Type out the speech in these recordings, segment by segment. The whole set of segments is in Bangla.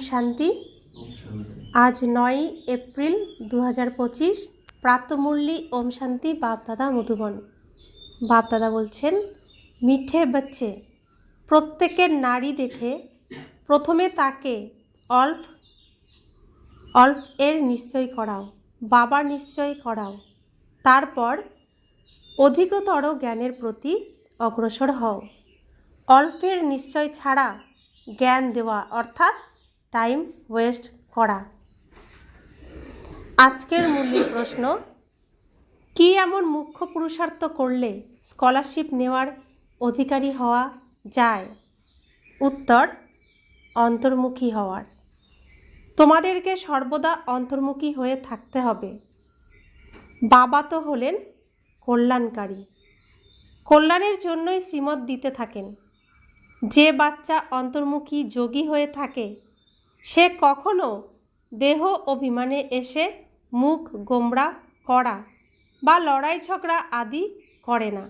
শান্তি। আজ 9 এপ্রিল 2025 প্রাতমূল্যী ওম শান্তি বাপদাদা মধুবন। বাপদাদা বলছেন, মিঠে বাচ্চে, প্রত্যেকের নারী দেখে প্রথমে তাকে অল্প অল্প এর নিশ্চয় করাও, বাবার নিশ্চয় করাও, তারপর অধিকতর জ্ঞানের প্রতি অগ্রসর হও। অল্পের নিশ্চয় ছাড়া জ্ঞান দেওয়া অর্থাৎ টাইম ওয়েস্ট করা। আজকের মূল্যের প্রশ্ন, কি এমন মুখ্য পুরুষার্থ করলে স্কলারশিপ নেওয়ার অধিকারী হওয়া যায়? উত্তর, অন্তর্মুখী হওয়ার। তোমাদেরকে সর্বদা অন্তর্মুখী হয়ে থাকতে হবে। বাবা তো হলেন কল্যাণকারী, কল্যাণের জন্যই শ্রীমত দিতে থাকেন। যে বাচ্চা অন্তর্মুখী যোগী হয়ে থাকে সে কখনো দেহ অভিমানে এসে মুখ গোমড়া করা বা লড়াই ঝগড়া আদি করে না।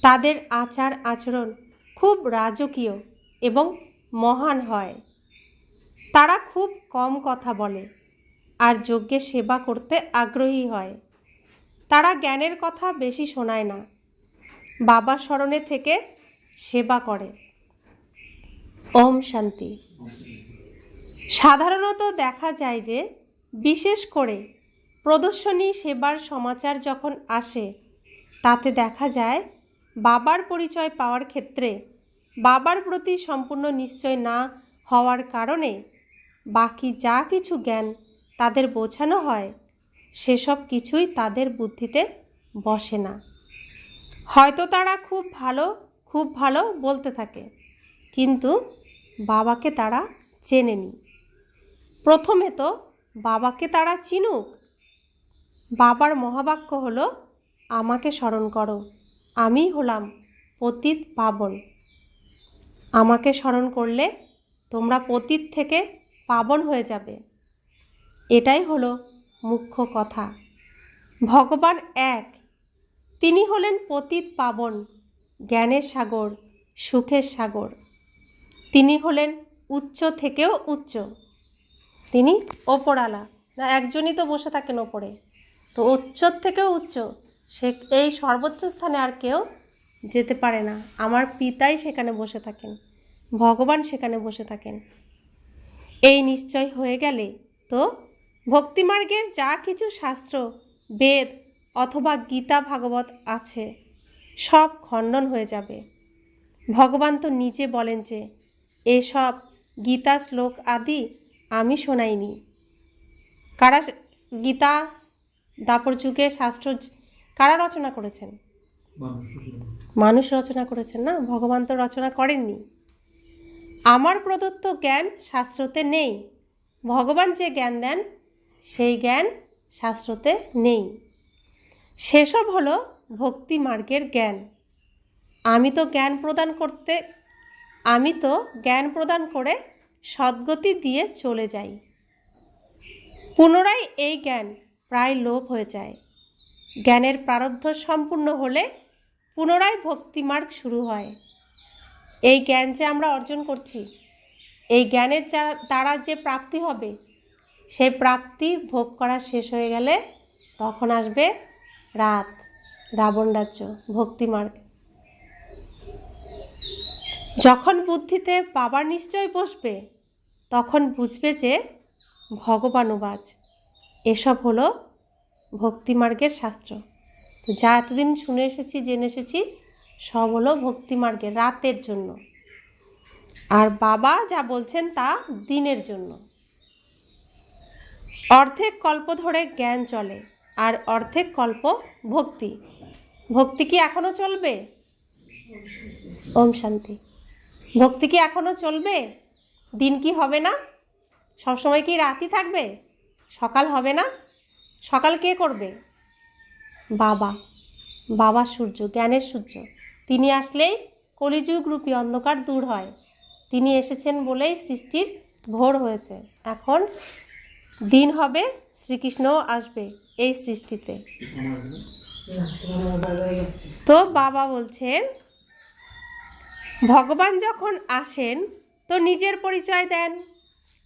তাদের আচার আচরণ খুব রাজকীয় এবং মহান হয়। তারা খুব কম কথা বলে আর যজ্ঞে সেবা করতে আগ্রহী হয়। তারা জ্ঞানের কথা বেশি শোনায় না, বাবা স্মরণে থেকে সেবা করে। ওম শান্তি। সাধারণত দেখা যায় যে বিশেষ করে প্রদর্শনী সেবার সমাচার যখন আসে তাতে দেখা যায় বাবার পরিচয় পাওয়ার ক্ষেত্রে বাবার প্রতি সম্পূর্ণ নিশ্চয় না হওয়ার কারণে বাকি যা কিছু জ্ঞান তাদের বোঝানো হয় সেসব কিছুই তাদের বুদ্ধিতে বসে না। হয়তো তারা খুব ভালো বলতে থাকে, কিন্তু বাবাকে তারা চেনেনি। প্রথমে তো বাবাকে তারা চিনুক। বাবার মহাবাক্য হলো, আমাকে স্মরণ করো, আমি হলাম পতিত পাবন। আমাকে স্মরণ করলে তোমরা পতিত থেকে পাবন হয়ে যাবে। এটাই হলো মুখ্য কথা। ভগবান এক, তিনি হলেন পতিত পাবন, জ্ঞানের সাগর, সুখের সাগর। তিনি হলেন উচ্চ থেকেও উচ্চ, তিনি ওপরালা না, একজনই তো বসে থাকেন ওপরে, তো উচ্চর থেকেও উচ্চ, সে এই সর্বোচ্চ স্থানে আর কেউ যেতে পারে না। আমার পিতাই সেখানে বসে থাকেন, ভগবান সেখানে বসে থাকেন। এই নিশ্চয় হয়ে গেলে তো ভক্তিমার্গের যা কিছু শাস্ত্র, বেদ অথবা গীতা ভাগবত আছে সব খণ্ডন হয়ে যাবে। ভগবান তো নিজে বলেন যে এসব গীতা শ্লোক আদি আমি শোনাইনি। কারা গীতা দাপর যুগে শাস্ত্র কারা রচনা করেছেন? মানুষ রচনা করেছেন না, ভগবান তো রচনা করেননি। আমার প্রদত্ত জ্ঞান শাস্ত্রতে নেই, ভগবান যে জ্ঞান দেন সেই জ্ঞান শাস্ত্রতে নেই। সেসব হলো ভক্তি মার্গের জ্ঞান। আমি তো জ্ঞান প্রদান করে সদ্গতি দিয়ে চলে যাই। পুনরায় এই জ্ঞান প্রায় লোপ হয়ে যায়। জ্ঞানের প্রারব্ধ সম্পূর্ণ হলে পুনরায় ভক্তিমার্গ শুরু হয়। এই জ্ঞান যে আমরা অর্জন করছি, এই জ্ঞানের দ্বারা যে প্রাপ্তি হবে, সেই প্রাপ্তি ভোগ করা শেষ হয়ে গেলে তখন আসবে রাত, রাবণ রাজ্য, ভক্তিমার্গ। যখন বুদ্ধিতে বাবার নিশ্চয় বসবে তখন বুঝবে যে ভগবানুবাজ। এসব হলো ভক্তিমার্গের শাস্ত্র। তো যা এতদিন শুনে এসেছি, জেনে এসেছি, সব হলো ভক্তিমার্গের রাতের জন্য। আর বাবা যা বলছেন তা দিনের জন্য। অর্ধেক কল্প ধরে জ্ঞান চলে আর অর্ধেক কল্প ভক্তি। ভক্তি কি এখনো চলবে? ওম শান্তি। ভক্তি কি এখনো চলবে? দিন কি হবে না? সবসময় কি রাতই থাকবে? সকাল হবে না? সকাল কে করবে? বাবা। বাবা সূর্য, জ্ঞানের সূর্য। তিনি আসলেই কলিযুগ রূপী অন্ধকার দূর হয়। তিনি এসেছেন বলেই সৃষ্টির ভোর হয়েছে। এখন দিন হবে, শ্রীকৃষ্ণও আসবে এই সৃষ্টিতে। তো বাবা বলছেন, ভগবান যখন আসেন তো নিজের পরিচয় দেন,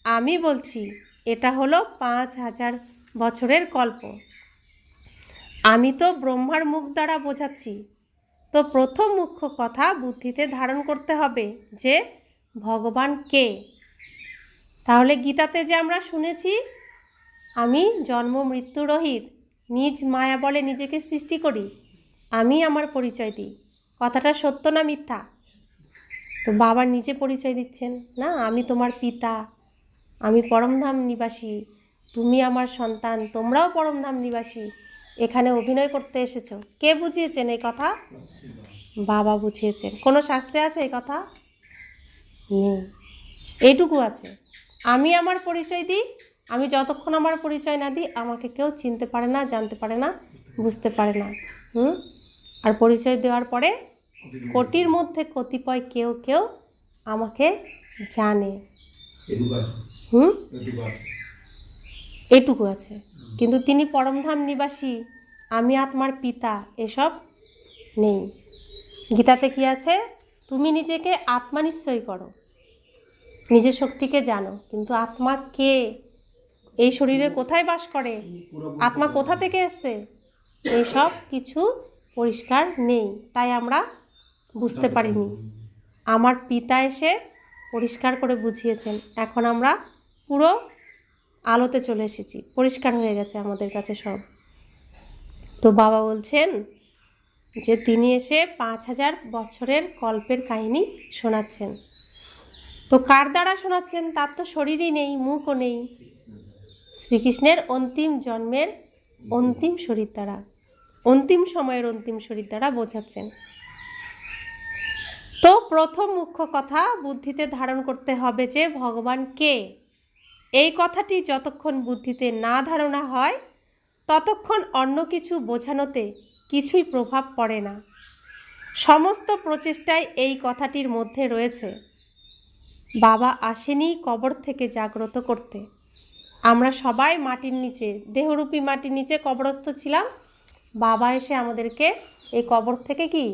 আমি বলছি এটা হলো 5000 বছরের গল্প। আমি তো ব্রহ্মার মুখ দ্বারা বোঝাচ্ছি। তো প্রথম মুখ্য কথা বুদ্ধিতে ধারণ করতে হবে যে ভগবান কে। তাহলে গীতাতে যে আমরা শুনেছি, আমি জন্ম মৃত্যু রহিত, নিজ মায়া বলে নিজেকে সৃষ্টি করি, আমি আমার পরিচয় দিই। কথাটা সত্য না মিথ্যা? তো বাবা নিজে পরিচয় দিচ্ছেন না, আমি তোমার পিতা, আমি পরমধাম নিবাসী, তুমি আমার সন্তান, তোমরাও পরমধাম নিবাসী। এখানে অভিনয় করতে এসেছো। কে বুঝিয়েছেন এই কথা? বাবা বুঝিয়েছেন। কোনো শাস্ত্রে আছে এই কথা? নেই। এইটুকু আছে, আমি আমার পরিচয় দিই। আমি যতক্ষণ আমার পরিচয় না দিই, আমাকে কেউ চিনতে পারে না, জানতে পারে না, বুঝতে পারে না। আর পরিচয় দেওয়ার পরে কোটির মধ্যে কতিপয় কেউ কেউ আমাকে জানে। এটুকু আছে। কিন্তু তিনি পরমধাম নিবাসী, আমি আত্মার পিতা, এসব নেই। গীতাতে কি আছে? তুমি নিজেকে আত্মা নিশ্চয় করো, নিজের শক্তিকে জানো, কিন্তু আত্মা কে, এই শরীরে কোথায় বাস করে, আত্মা কোথা থেকে এসছে, এইসব কিছু পরিষ্কার নেই। তাই আমরা বুঝতে পারিনি। আমার পিতা এসে পরিষ্কার করে বুঝিয়েছেন। এখন আমরা পুরো আলোতে চলে এসেছি, পরিষ্কার হয়ে গেছে আমাদের কাছে সব। তো বাবা বলছেন যে তিনি এসে 5000 বছরের কল্পের কাহিনী শোনাচ্ছেন। তো কার দ্বারা শোনাচ্ছেন? তার তো শরীরই নেই, মুখও নেই। শ্রীকৃষ্ণের অন্তিম জন্মের অন্তিম শরীর দ্বারা, অন্তিম সময়ের অন্তিম শরীর দ্বারা বোঝাচ্ছেন। তো প্রথম মুখ্য কথা বুদ্ধিতে ধারণ করতে হবে যে ভগবান কে। এই কথাটি যতক্ষণ বুদ্ধিতে না ধারণা হয়, ততক্ষণ অন্য কিছু বোঝানোতে কিছুই প্রভাব পড়ে না। সমস্ত প্রচেষ্টায় এই কথাটির মধ্যে রয়েছে। বাবা আসেনি কবর থেকে জাগ্রত করতে। আমরা সবাই মাটির নিচে, দেহরূপী মাটির নিচে কবরস্থ ছিলাম। বাবা এসে আমাদেরকে এই কবর থেকে কি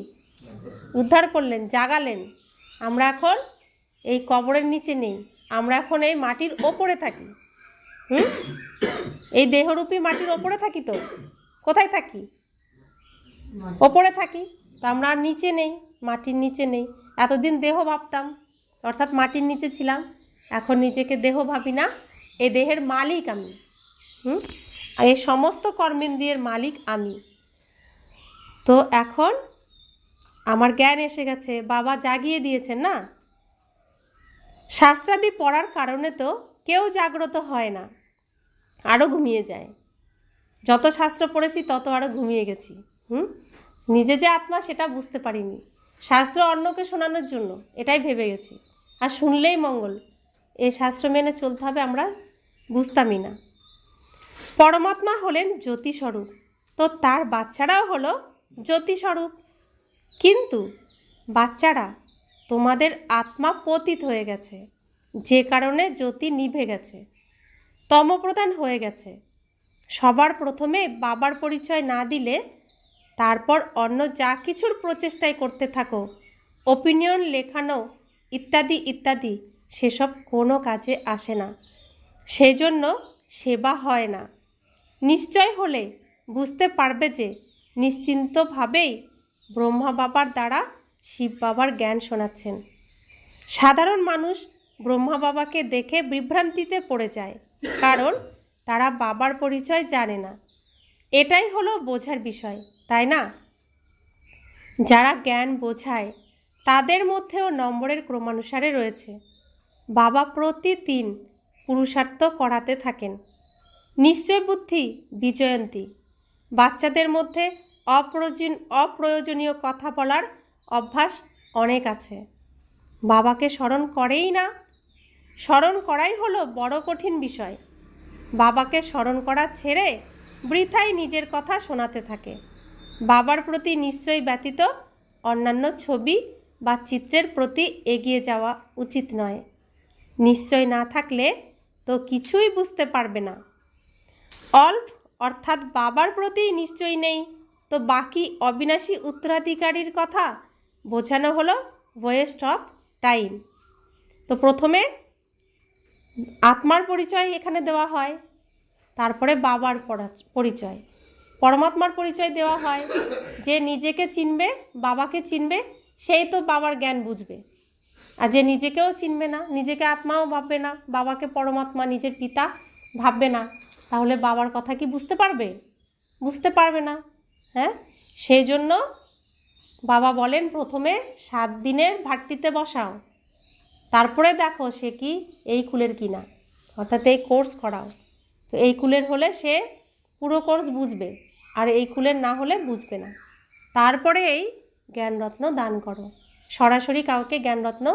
উদ্ধার করলেন, জাগালেন। আমরা এখন এই কবরের নিচে নেই, আমরা এখন এই মাটির ওপরে থাকি। এই দেহরূপী মাটির ওপরে থাকি। তো কোথায় থাকি? ওপরে থাকি। তো আমরা আর নিচে নেই, মাটির নিচে নেই। এতদিন দেহ ভাবতাম, অর্থাৎ মাটির নিচে ছিলাম। এখন নিজেকে দেহ ভাবি না, এই দেহের মালিক আমি। আর এই সমস্ত কর্মেন্দ্রিয়ের মালিক আমি। তো এখন আমার জ্ঞান এসে গেছে, বাবা জাগিয়ে দিয়েছেন না। শাস্ত্রাদি পড়ার কারণে তো কেউ জাগ্রত হয় না, আরও ঘুমিয়ে যায়। যত শাস্ত্র পড়েছি তত আরও ঘুমিয়ে গেছি। নিজে যে আত্মা সেটা বুঝতে পারিনি। শাস্ত্র অন্যকে শোনানোর জন্য এটাই ভেবে গেছি, আর শুনলেই মঙ্গল, এই শাস্ত্র মেনে চলতে হবে, আমরা বুঝতামই না। পরমাত্মা হলেন জ্যোতিস্বরূপ, তো তার বাচ্চারাও হলো জ্যোতিস্বরূপ। কিন্তু বাচ্চারা, তোমাদের আত্মা পতিত হয়ে গেছে, যে কারণে জ্যোতি নিভে গেছে, তমপ্রধান হয়ে গেছে। সবার প্রথমে বাবার পরিচয় না দিলে তারপর অন্য যা কিছুর প্রচেষ্টাই করতে থাকো, ওপিনিয়ন লেখানো ইত্যাদি ইত্যাদি, সেসব কোনো কাজে আসে না। সেজন্য সেবা হয় না। নিশ্চয় হলে বুঝতে পারবে যে নিশ্চিন্তভাবেই ব্রহ্মা বাবার দ্বারা শিব বাবার জ্ঞান শোনাচ্ছেন। সাধারণ মানুষ ব্রহ্মা বাবাকে দেখে বিভ্রান্তিতে পড়ে যায়, কারণ তারা বাবার পরিচয় জানে না। এটাই হলো বোঝার বিষয়, তাই না? যারা জ্ঞান বোঝায় তাদের মধ্যেও নম্বরের ক্রমানুসারে রয়েছে। বাবা প্রতিদিন পুরুষার্থ করাতে থাকেন। নিশ্চয় বুদ্ধি বিজয়ন্তী। বাচ্চাদের মধ্যে অপ্রয়োজনীয় কথা বলার অভ্যাস অনেক আছে, বাবাকে স্মরণ করেই না। স্মরণ করাই হলো বড় কঠিন বিষয়। বাবাকে স্মরণ করা ছেড়ে বৃথাই নিজের কথা শোনাতে থাকে। বাবার প্রতি নিশ্চয় ব্যতীত অন্যান্য ছবি বা চিত্রের প্রতি এগিয়ে যাওয়া উচিত নয়। নিশ্চয় না থাকলে তো কিছুই বুঝতে পারবে না। অল্প অর্থাৎ বাবার প্রতি নিশ্চয় নেই, তো বাকি অবিনাশী উত্তরাধিকারীর কথা বোঝানো হলো ওয়েস্ট অফ টাইম। তো প্রথমে আত্মার পরিচয় এখানে দেওয়া হয়, তারপরে বাবার পরিচয়, পরমাত্মার পরিচয় দেওয়া হয়। যে নিজেকে চিনবে, বাবাকে চিনবে, সেই তো বাবার জ্ঞান বুঝবে। আর যে নিজেকেও চিনবে না, নিজেকে আত্মাও ভাববে না, বাবাকে পরমাত্মা নিজের পিতা ভাববে না, তাহলে বাবার কথা কি বুঝতে পারবে? বুঝতে পারবে না। হ্যাঁ, সেই জন্য বাবা বলেন প্রথমে 7 দিনের ভাট্টিতে বসাও, তারপরে দেখো সে কি এই কুলের কিনা, অর্থাৎ এই কোর্স করাও। তো এই কুলের হলে সে পুরো কোর্স বুঝবে, আর এই কুলের না হলে বুঝবে না। তারপরে এই জ্ঞানরত্ন দান করো। সরাসরি কাউকে জ্ঞানরত্ন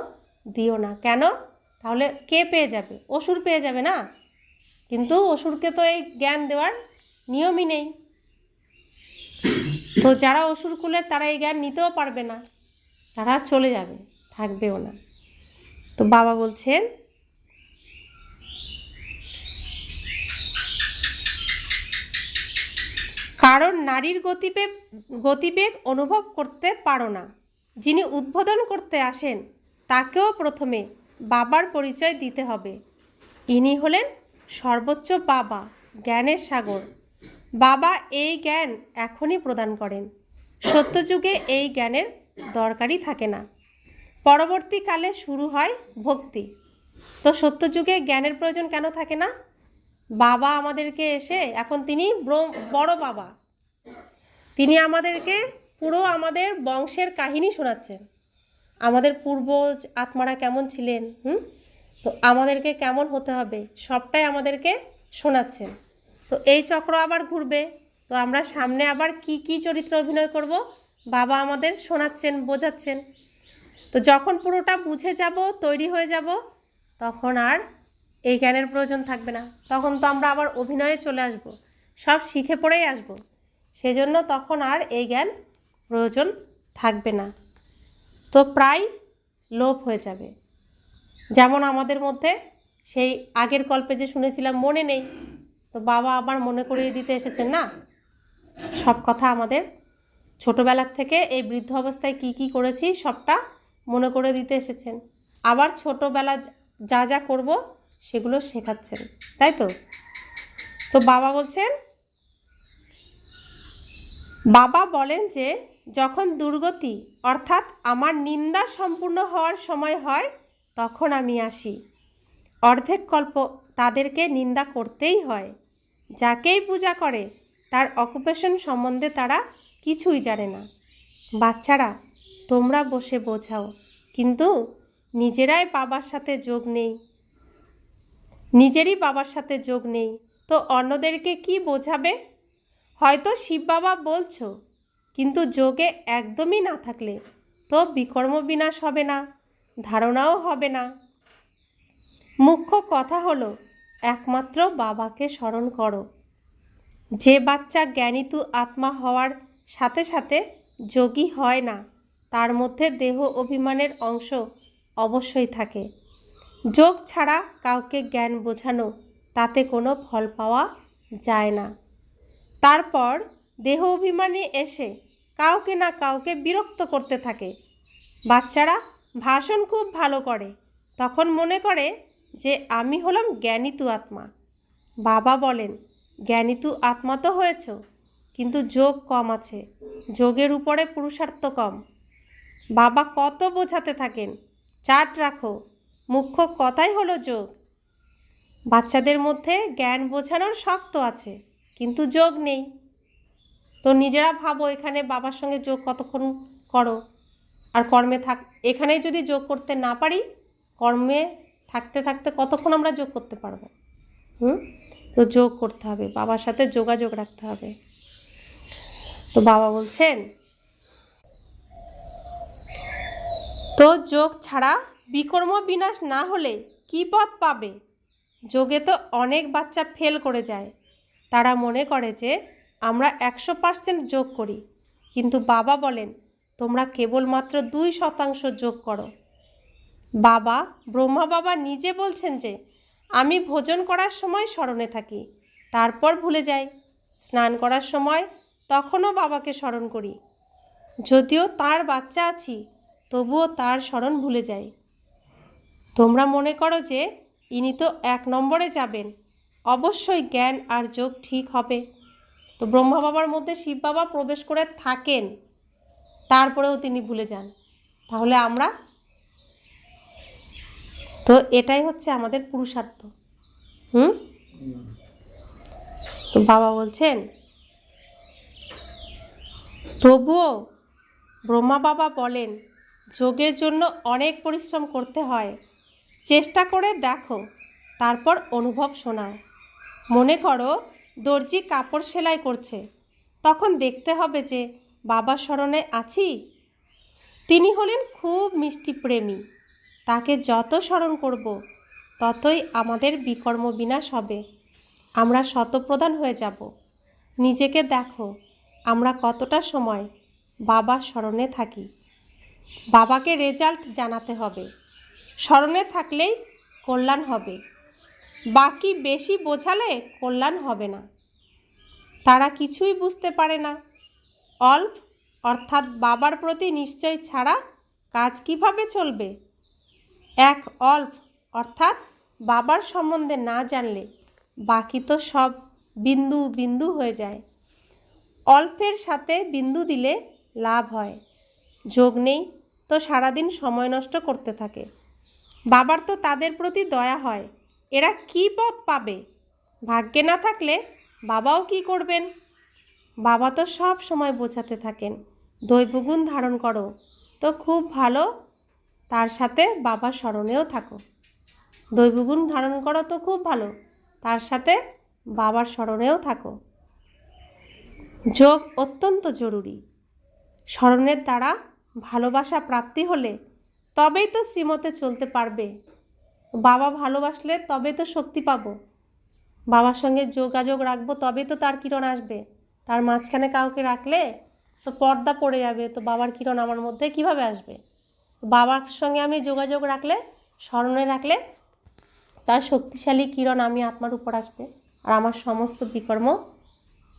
দিও না। কেন? তাহলে কে পেয়ে যাবে? অসুর পেয়ে যাবে না। কিন্তু অসুরকে তো এই জ্ঞান দেওয়ার নিয়মই নেই। তো যারা অসুর কুলের তারা এই জ্ঞান নিতেও পারবে না, তারা চলে যাবে, থাকবেও না। তো বাবা বলছেন কারণ নারীর গতিবেগ অনুভব করতে পারো না। যিনি উদ্বোধন করতে আসেন তাকেও প্রথমে বাবার পরিচয় দিতে হবে। ইনি হলেন সর্বোচ্চ বাবা, জ্ঞানের সাগর। বাবা এই জ্ঞান এখনই প্রদান করেন। সত্যযুগে এই জ্ঞানের দরকারই থাকে না, পরবর্তীকালে শুরু হয় ভক্তি। তো সত্যযুগে জ্ঞানের প্রয়োজন কেন থাকে না? বাবা আমাদেরকে এসে, এখন তিনি বড় বাবা, তিনি আমাদেরকে পুরো আমাদের বংশের কাহিনী শোনাচ্ছেন। আমাদের পূর্বজ আত্মারা কেমন ছিলেন, তো আমাদেরকে কেমন হতে হবে, সবটাই আমাদেরকে শোনাচ্ছেন। তো এই চক্র আবার ঘুরবে, তো আমরা সামনে আবার কি কি চরিত্র অভিনয় করব, বাবা আমাদের শোনাচ্ছেন, বোঝাচ্ছেন। তো যখন পুরোটা বুঝে যাব, তৈরি হয়ে যাব, তখন আর এই জ্ঞানের প্রয়োজন থাকবে না। তখন তো আমরা আবার অভিনয়ে চলে আসব, সব শিখে পড়েই আসব। সেজন্য তখন আর এই জ্ঞান প্রয়োজন থাকবে না। তো প্রায় লোপ হয়ে যাবে। যেমন আমাদের মধ্যে সেই আগের কল্পে যে শুনেছিলাম মনে নেই, তো বাবা আবার মনে করিয়ে দিতে এসেছেন না সব কথা। আমাদের ছোটোবেলার থেকে এই বৃদ্ধ অবস্থায় কি কি করেছি সবটা মনে করে দিতে এসেছেন। আবার ছোটোবেলা যা যা করব সেগুলো শেখাচ্ছেন, তাই তো? তো বাবা বলছেন, বাবা বলেন যে যখন দুর্গতি অর্থাৎ আমার নিন্দা সম্পূর্ণ হওয়ার সময় হয় তখন আমি আসি। অর্ধেক কল্প তাদেরকে নিন্দা করতেই হয়। যাকেই পূজা করে তার অকুপেশন সম্বন্ধে তারা কিছুই জানে না। বাচ্চারা, তোমরা বসে বোঝাও, কিন্তু নিজেরই বাবার সাথে যোগ নেই, তো অন্যদেরকে কি বোঝাবে? হয়তো শিব বাবা বলছো, কিন্তু যোগে একদমই না থাকলে তো বিকর্ম বিনাশ হবে না, ধারণাও হবে না। মুখ্য কথা হলো একমাত্র বাবাকে স্মরণ করো। যে বাচ্চা জ্ঞানিতু আত্মা হওয়ার সাথে সাথে যোগী হয় না, তার মধ্যে দেহ অভিমানের অংশ অবশ্যই থাকে। যোগ ছাড়া কাউকে জ্ঞান বোঝানো, তাতে কোনো ফল পাওয়া যায় না। তারপর দেহ অভিমানী এসে কাউকে না কাউকে বিরক্ত করতে থাকে। বাচ্চারা ভাষণ খুব ভালো করে, তখন মনে করে যে আমি হলাম জ্ঞানিতু আত্মা। বাবা বলেন, জ্ঞানিতু আত্মা তো হয়েছ, কিন্তু যোগ কম আছে, যোগের উপরে পুরুষার্থ কম। বাবা কত বোঝাতে থাকেন, চাট রাখো, মুখ্য কথাই হলো যোগ। বাচ্চাদের মধ্যে জ্ঞান বোঝানোর শক্ত আছে, কিন্তু যোগ নেই। তো নিজেরা ভাবো এখানে বাবার সঙ্গে যোগ কতক্ষণ করো, আর কর্মে এখানেই যদি যোগ করতে না পারি, কর্মে থাকতে থাকতে কতক্ষণ আমরা যোগ করতে পারবো? তো যোগ করতে হবে, বাবার সাথে যোগাযোগ রাখতে হবে। তো বাবা বলছেন, তো যোগ ছাড়া বিকর্ম বিনাশ না হলে কি পথ পাবে? যোগে তো অনেক বাচ্চা ফেল করে যায়। তারা মনে করে যে আমরা 100% যোগ করি, কিন্তু বাবা বলেন তোমরা কেবলমাত্র 2% যোগ করো। বাবা, ব্রহ্মা বাবা নিজে বলছেন যে আমি ভোজন করার সময় স্মরণে থাকি, তারপর ভুলে যাই। স্নান করার সময় তখনও বাবাকে স্মরণ করি। যদিও তার বাচ্চা আছি, তবুও তার স্মরণ ভুলে যাই। তোমরা মনে করো যে ইনি তো 1 নম্বরে যাবেন, অবশ্যই জ্ঞান আর যোগ ঠিক হবে। তো ব্রহ্মা বাবার মধ্যে শিব বাবা প্রবেশ করে থাকেন, তারপরেও তিনি ভুলে যান, তাহলে আমরা? তো এটাই হচ্ছে আমাদের পুরুষার্থ। তো বাবা বলছেন, তবুও ব্রহ্মা বাবা বলেন যোগের জন্য অনেক পরিশ্রম করতে হয়, চেষ্টা করে দেখো, তারপর অনুভব শোনাও। মনে করো দর্জি কাপড় সেলাই করছে, তখন দেখতে হবে যে বাবার স্মরণে আছি। তিনি হলেন খুব মিষ্টি প্রেমী, তাকে যত স্মরণ করব ততই আমাদের বিকর্ম বিনাশ হবে, আমরা শতপ্রধান হয়ে যাব। নিজেকে দেখো আমরা কতটা সময় বাবার স্মরণে থাকি। বাবাকে রেজাল্ট জানাতে হবে, স্মরণে থাকলেই কল্যাণ হবে, বাকি বেশি বোঝালে কল্যাণ হবে না। তারা কিছুই বুঝতে পারে না। অল্প অর্থাৎ বাবার প্রতি নিশ্চয় ছাড়া কাজ কিভাবে চলবে। এক অল্প অর্থাৎ বাবার সম্বন্ধে না জানলে বাকি তো সব বিন্দু বিন্দু হয়ে যায়। অল্পের সাথে বিন্দু দিলে লাভ হয়, যোগ নেই তো সারাদিন সময় নষ্ট করতে থাকে। বাবার তো তাদের প্রতি দয়া হয়, এরা কি পথ পাবে। ভাগ্যে না থাকলে বাবাও কি করবেন। বাবা তো সব সময় বোঝাতে থাকেন, দৈবগুণ ধারণ করো তো খুব ভালো, তার সাথে বাবার স্মরণেও থাকো। দৈবগুণ ধারণ করো তো খুব ভালো, তার সাথে বাবার স্মরণেও থাকো। যোগ অত্যন্ত জরুরি। স্মরণের দ্বারা ভালোবাসা প্রাপ্তি হলে তবেই তো শ্রীমতে চলতে পারবে। বাবা ভালোবাসলে তবে তো শক্তি পাবো, বাবার সঙ্গে যোগাযোগ রাখবো তবেই তো তার কিরণ আসবে। তার মাঝখানে কাউকে রাখলে তো পর্দা পড়ে যাবে, তো বাবার কিরণ আমার মধ্যে কিভাবে আসবে। বাবার সঙ্গে আমি যোগাযোগ রাখলে, স্মরণে রাখলে তার শক্তিশালী কিরণ আমি আত্মার উপর আসবে, আর আমার সমস্ত বিকর্ম,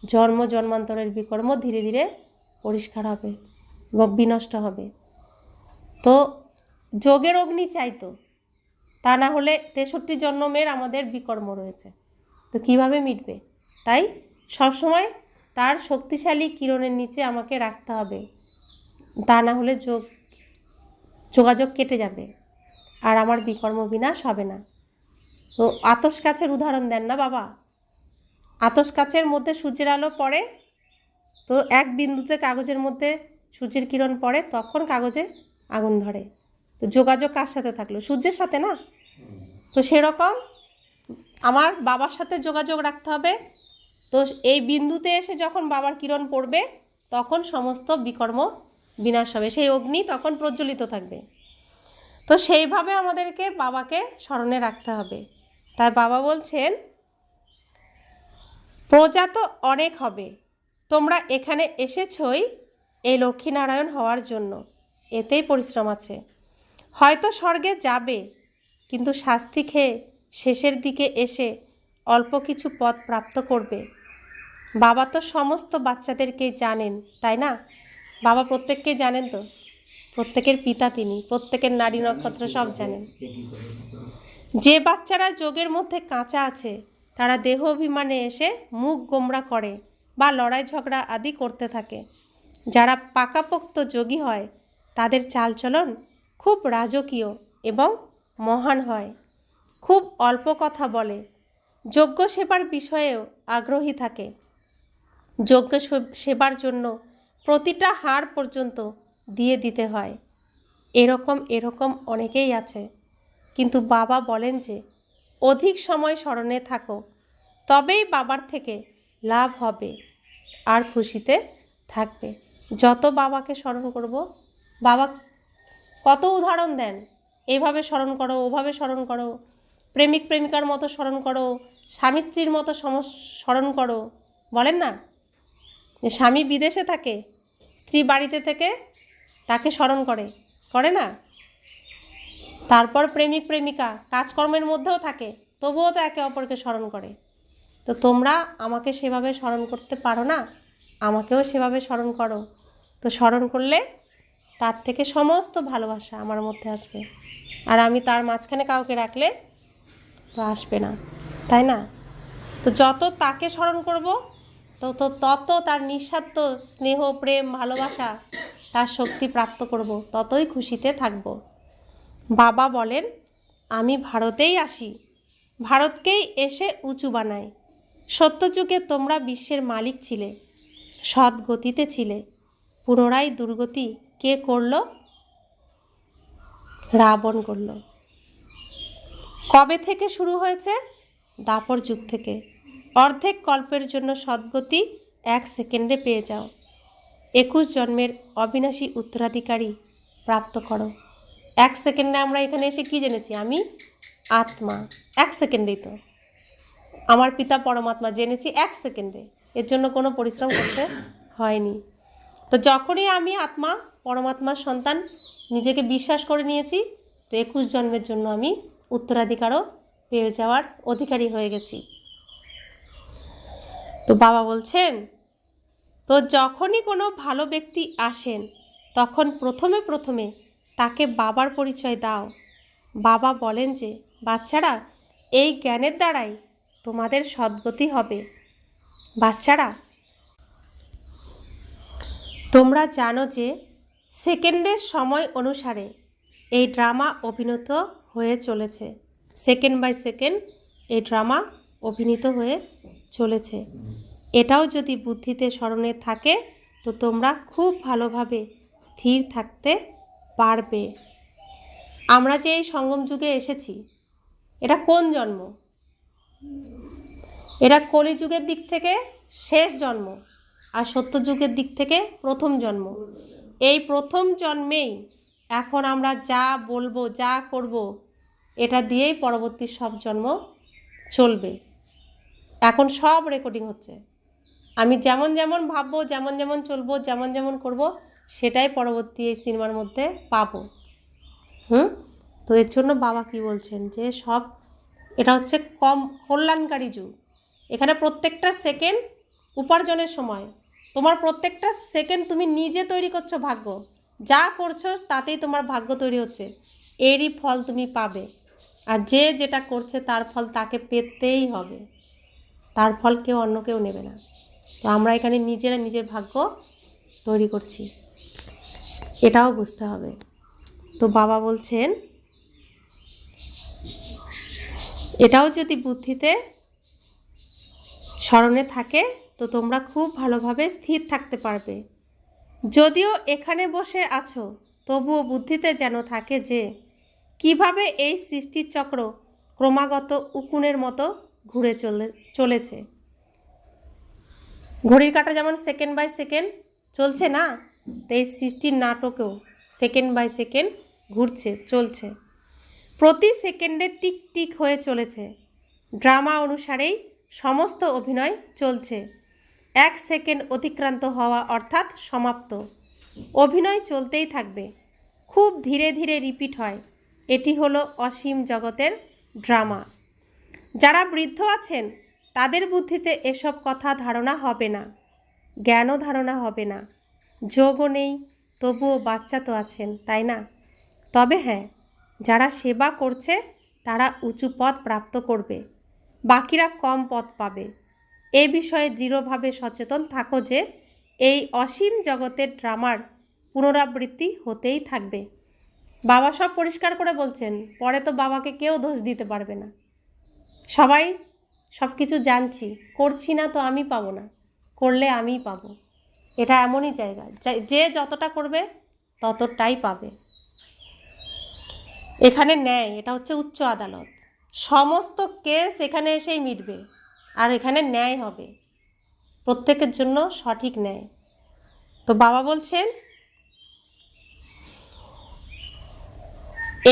জন্ম জন্মান্তরের বিকর্ম ধীরে ধীরে পরিষ্কার হবে এবং বিনষ্ট হবে। তো যোগের অগ্নি চাইতো, তা না হলে 63 জন্মের আমাদের বিকর্ম রয়েছে, তো কিভাবে মিটবে। তাই সবসময় তার শক্তিশালী কিরণের নিচে আমাকে রাখতে হবে, তা না হলে যোগাযোগ কেটে যাবে আর আমার বিকর্ম বিনাশ হবে না। তো আতস কাচের উদাহরণ দেন না বাবা। আতস কাচের মধ্যে সূর্যের আলো পড়ে, তো এক বিন্দুতে কাগজের মধ্যে সূর্যের কিরণ পড়ে, তখন কাগজে আগুন ধরে। তো যোগাযোগ কার সাথে থাকলো? সূর্যের সাথে না। তো সেরকম আমার বাবার সাথে যোগাযোগ রাখতে হবে। তো এই বিন্দুতে এসে যখন বাবার কিরণ পড়বে তখন সমস্ত বিকর্ম বিনাশ হবে, সেই অগ্নি তখন প্রজ্বলিত থাকবে। তো সেইভাবে আমাদেরকে বাবাকে স্মরণে রাখতে হবে। তাই বাবা বলছেন, প্রজা তো অনেক হবে, তোমরা এখানে এসেছই এই লক্ষ্মীনারায়ণ হওয়ার জন্য, এতেই পরিশ্রম আছে। হয়তো স্বর্গে যাবে, কিন্তু শাস্তি খেয়ে শেষের দিকে এসে অল্প কিছু পদ প্রাপ্ত করবে। বাবা তো সমস্ত বাচ্চাদেরকেই জানেন, তাই না? বাবা প্রত্যেককেই জানেন, তো প্রত্যেকের পিতা তিনি, প্রত্যেকের নারী নক্ষত্র সব জানেন। যে বাচ্চারা যোগের মধ্যে কাঁচা আছে তারা দেহ অভিমানে এসে মুখ গোমরা করে বা লড়াই ঝগড়া আদি করতে থাকে। যারা পাকাপোক্ত যোগী হয় তাদের চালচলন খুব রাজকীয় এবং মহান হয়, খুব অল্প কথা বলে, যজ্ঞ সেবার বিষয়েও আগ্রহী থাকে। যজ্ঞ সেবার জন্য প্রতিটা হাড় পর্যন্ত দিয়ে দিতে হয়। এরকম অনেকেই আছে, কিন্তু বাবা বলেন যে অধিক সময় স্মরণে থাকো, তবেই বাবার থেকে লাভ হবে আর খুশিতে থাকবে। যত বাবাকে স্মরণ করব, বাবা কত উদাহরণ দেন, এভাবে স্মরণ করো, ওভাবে স্মরণ করো, প্রেমিক প্রেমিকার মতো স্মরণ করো, স্বামী স্ত্রীর মতো স্মরণ করো। বলেন না যে স্বামী বিদেশে থাকে, স্ত্রী বাড়িতে থেকে তাকে স্মরণ করে না? তারপর প্রেমিক প্রেমিকা কাজকর্মের মধ্যেও থাকে, তবুও তো একে অপরকে স্মরণ করে। তো তোমরা আমাকে সেভাবে স্মরণ করতে পারো না, আমাকেও সেভাবে স্মরণ করো। তো স্মরণ করলে তার থেকে সমস্ত ভালোবাসা আমার মধ্যে আসবে, আর আমি তার মাঝখানে কাউকে রাখলে তো আসবে না, তাই না? তো যত তাকে স্মরণ করব তত তার নিঃস্বার্থ স্নেহ, প্রেম, ভালোবাসা, তার শক্তি প্রাপ্ত করব, ততই খুশিতে থাকব। বাবা বলেন, আমি ভারতেই আসি, ভারতকেই এসে উঁচু বানাই। সত্যযুগে তোমরা বিশ্বের মালিক ছিলে, সৎ গতিতে ছিলে, পুনরায় দুর্গতি কে করল? রাবণ করল। কবে থেকে শুরু হয়েছে? দাপর যুগ থেকে। অর্ধেক কল্পের জন্য সদ্গতি 1 সেকেন্ডে পেয়ে যাও। 21 জন্মের অবিনাশী উত্তরাধিকারী প্রাপ্ত করো। 1 সেকেন্ডে আমরা এখানে এসে কি জেনেছি? আমি আত্মা। 1 সেকেন্ডেই তো আমার পিতা পরমাত্মা জেনেছি, 1 সেকেন্ডে। এর জন্য কোনো পরিশ্রম করতে হয়নি। তো যখনই আমি আত্মা, পরমাত্মার সন্তান নিজেকে বিশ্বাস করে নিয়েছি, তো 21 জন্মের জন্য আমি উত্তরাধিকারও পেয়ে যাওয়ার অধিকারী হয়ে গেছি। তো বাবা বলছেন, তো যখনই কোনো ভালো ব্যক্তি আসেন, তখন প্রথমে তাকে বাবার পরিচয় দাও। বাবা বলেন যে, বাচ্চারা, এই জ্ঞানের দ্বারাই তোমাদের সদ্গতি হবে। বাচ্চারা, তোমরা জানো যে সেকেন্ডের সময় অনুসারে এই ড্রামা অভিনীত হয়ে চলেছে। সেকেন্ড বাই সেকেন্ড এই ড্রামা অভিনীত হয়ে চলেছে। এটাও যদি বুদ্ধিতে স্মরণে থাকে, তো তোমরা খুব ভালোভাবে স্থির থাকতে পারবে। আমরা যে এই সঙ্গম যুগে এসেছি, এটা কোন জন্ম? এটা কলিযুগের দিক থেকে শেষ জন্ম, আর সত্যযুগের দিক থেকে প্রথম জন্ম। এই প্রথম জন্মেই এখন আমরা যা বলবো, যা করব, এটা দিয়েই পরবর্তী সব জন্ম চলবে। এখন সব রেকর্ডিং হচ্ছে। আমি যেমন যেমন ভাববো, যেমন যেমন চলবো, যেমন যেমন করব, সেটাই পরবর্তী এই সিনেমার মধ্যে পাবো। তো এর জন্য বাবা কি বলছেন, যে সব এটা হচ্ছে কল্যাণকারী যুগ। এখানে প্রত্যেকটা সেকেন্ড উপার্জনের সময়। তোমার প্রত্যেকটা সেকেন্ড তুমি নিজে তৈরি করছো ভাগ্য। যা করছো তাতেই তোমার ভাগ্য তৈরি হচ্ছে, এরই ফল তুমি পাবে। আর যে যেটা করছে তার ফল তাকে পেতেই হবে, তার ফল কেউ অন্য কেউ নেবে না। তো আমরা এখানে নিজেরা নিজের ভাগ্য তৈরি করছি, এটাও বুঝতে হবে। তো বাবা বলছেন, এটাও যদি বুদ্ধিতে স্মরণে থাকে, তো তোমরা খুব ভালোভাবে স্থির থাকতে পারবে। যদিও এখানে বসে আছো, তবুও বুদ্ধিতে যেন থাকে যে কিভাবে এই সৃষ্টির চক্র ক্রমাগত উকুনের মতো ঘুরে চলেছে। ঘড়ির কাঁটা যেমন সেকেন্ড বাই সেকেন্ড চলছে না, তো এই সৃষ্টির নাটকেও সেকেন্ড বাই সেকেন্ড ঘুরছে, চলছে। প্রতি সেকেন্ডে টিক টিক হয়ে চলেছে। ড্রামা অনুসারেই সমস্ত অভিনয় চলছে। 1 সেকেন্ড অতিক্রান্ত হওয়া অর্থাৎ সমাপ্ত। অভিনয় চলতেই থাকবে, খুব ধীরে ধীরে রিপিট হয়। এটি হলো অসীম জগতের ড্রামা। যারা বৃদ্ধ আছেন, তাদের বুদ্ধিতে এসব কথা ধারণা হবে না, জ্ঞানও ধারণা হবে না। যোগও নেই, তবুও বাচ্চা তো আছেন, তাই না? তবে হ্যাঁ, যারা সেবা করছে তারা উঁচু পদ প্রাপ্ত করবে, বাকিরা কম পদ পাবে। এ বিষয়ে দৃঢ়ভাবে সচেতন থাকো যে এই অসীম জগতের ড্রামার পুনরাবৃত্তি হতেই থাকবে। বাবা সব পরিষ্কার করে বলছেন, পরে তো বাবাকে কেউ দোষ দিতে পারবে না। সবাই সব কিছু জানছি, করছি না তো আমি পাবো না, করলে আমিই পাবো। এটা এমনই জায়গা, যে যতটা করবে ততটাই পাবে। এখানে ন্যায়, এটা হচ্ছে উচ্চ আদালত। সমস্ত কেস এখানে এসেই মিটবে, আর এখানে ন্যায় হবে, প্রত্যেকের জন্য সঠিক ন্যায়। তো বাবা বলছেন,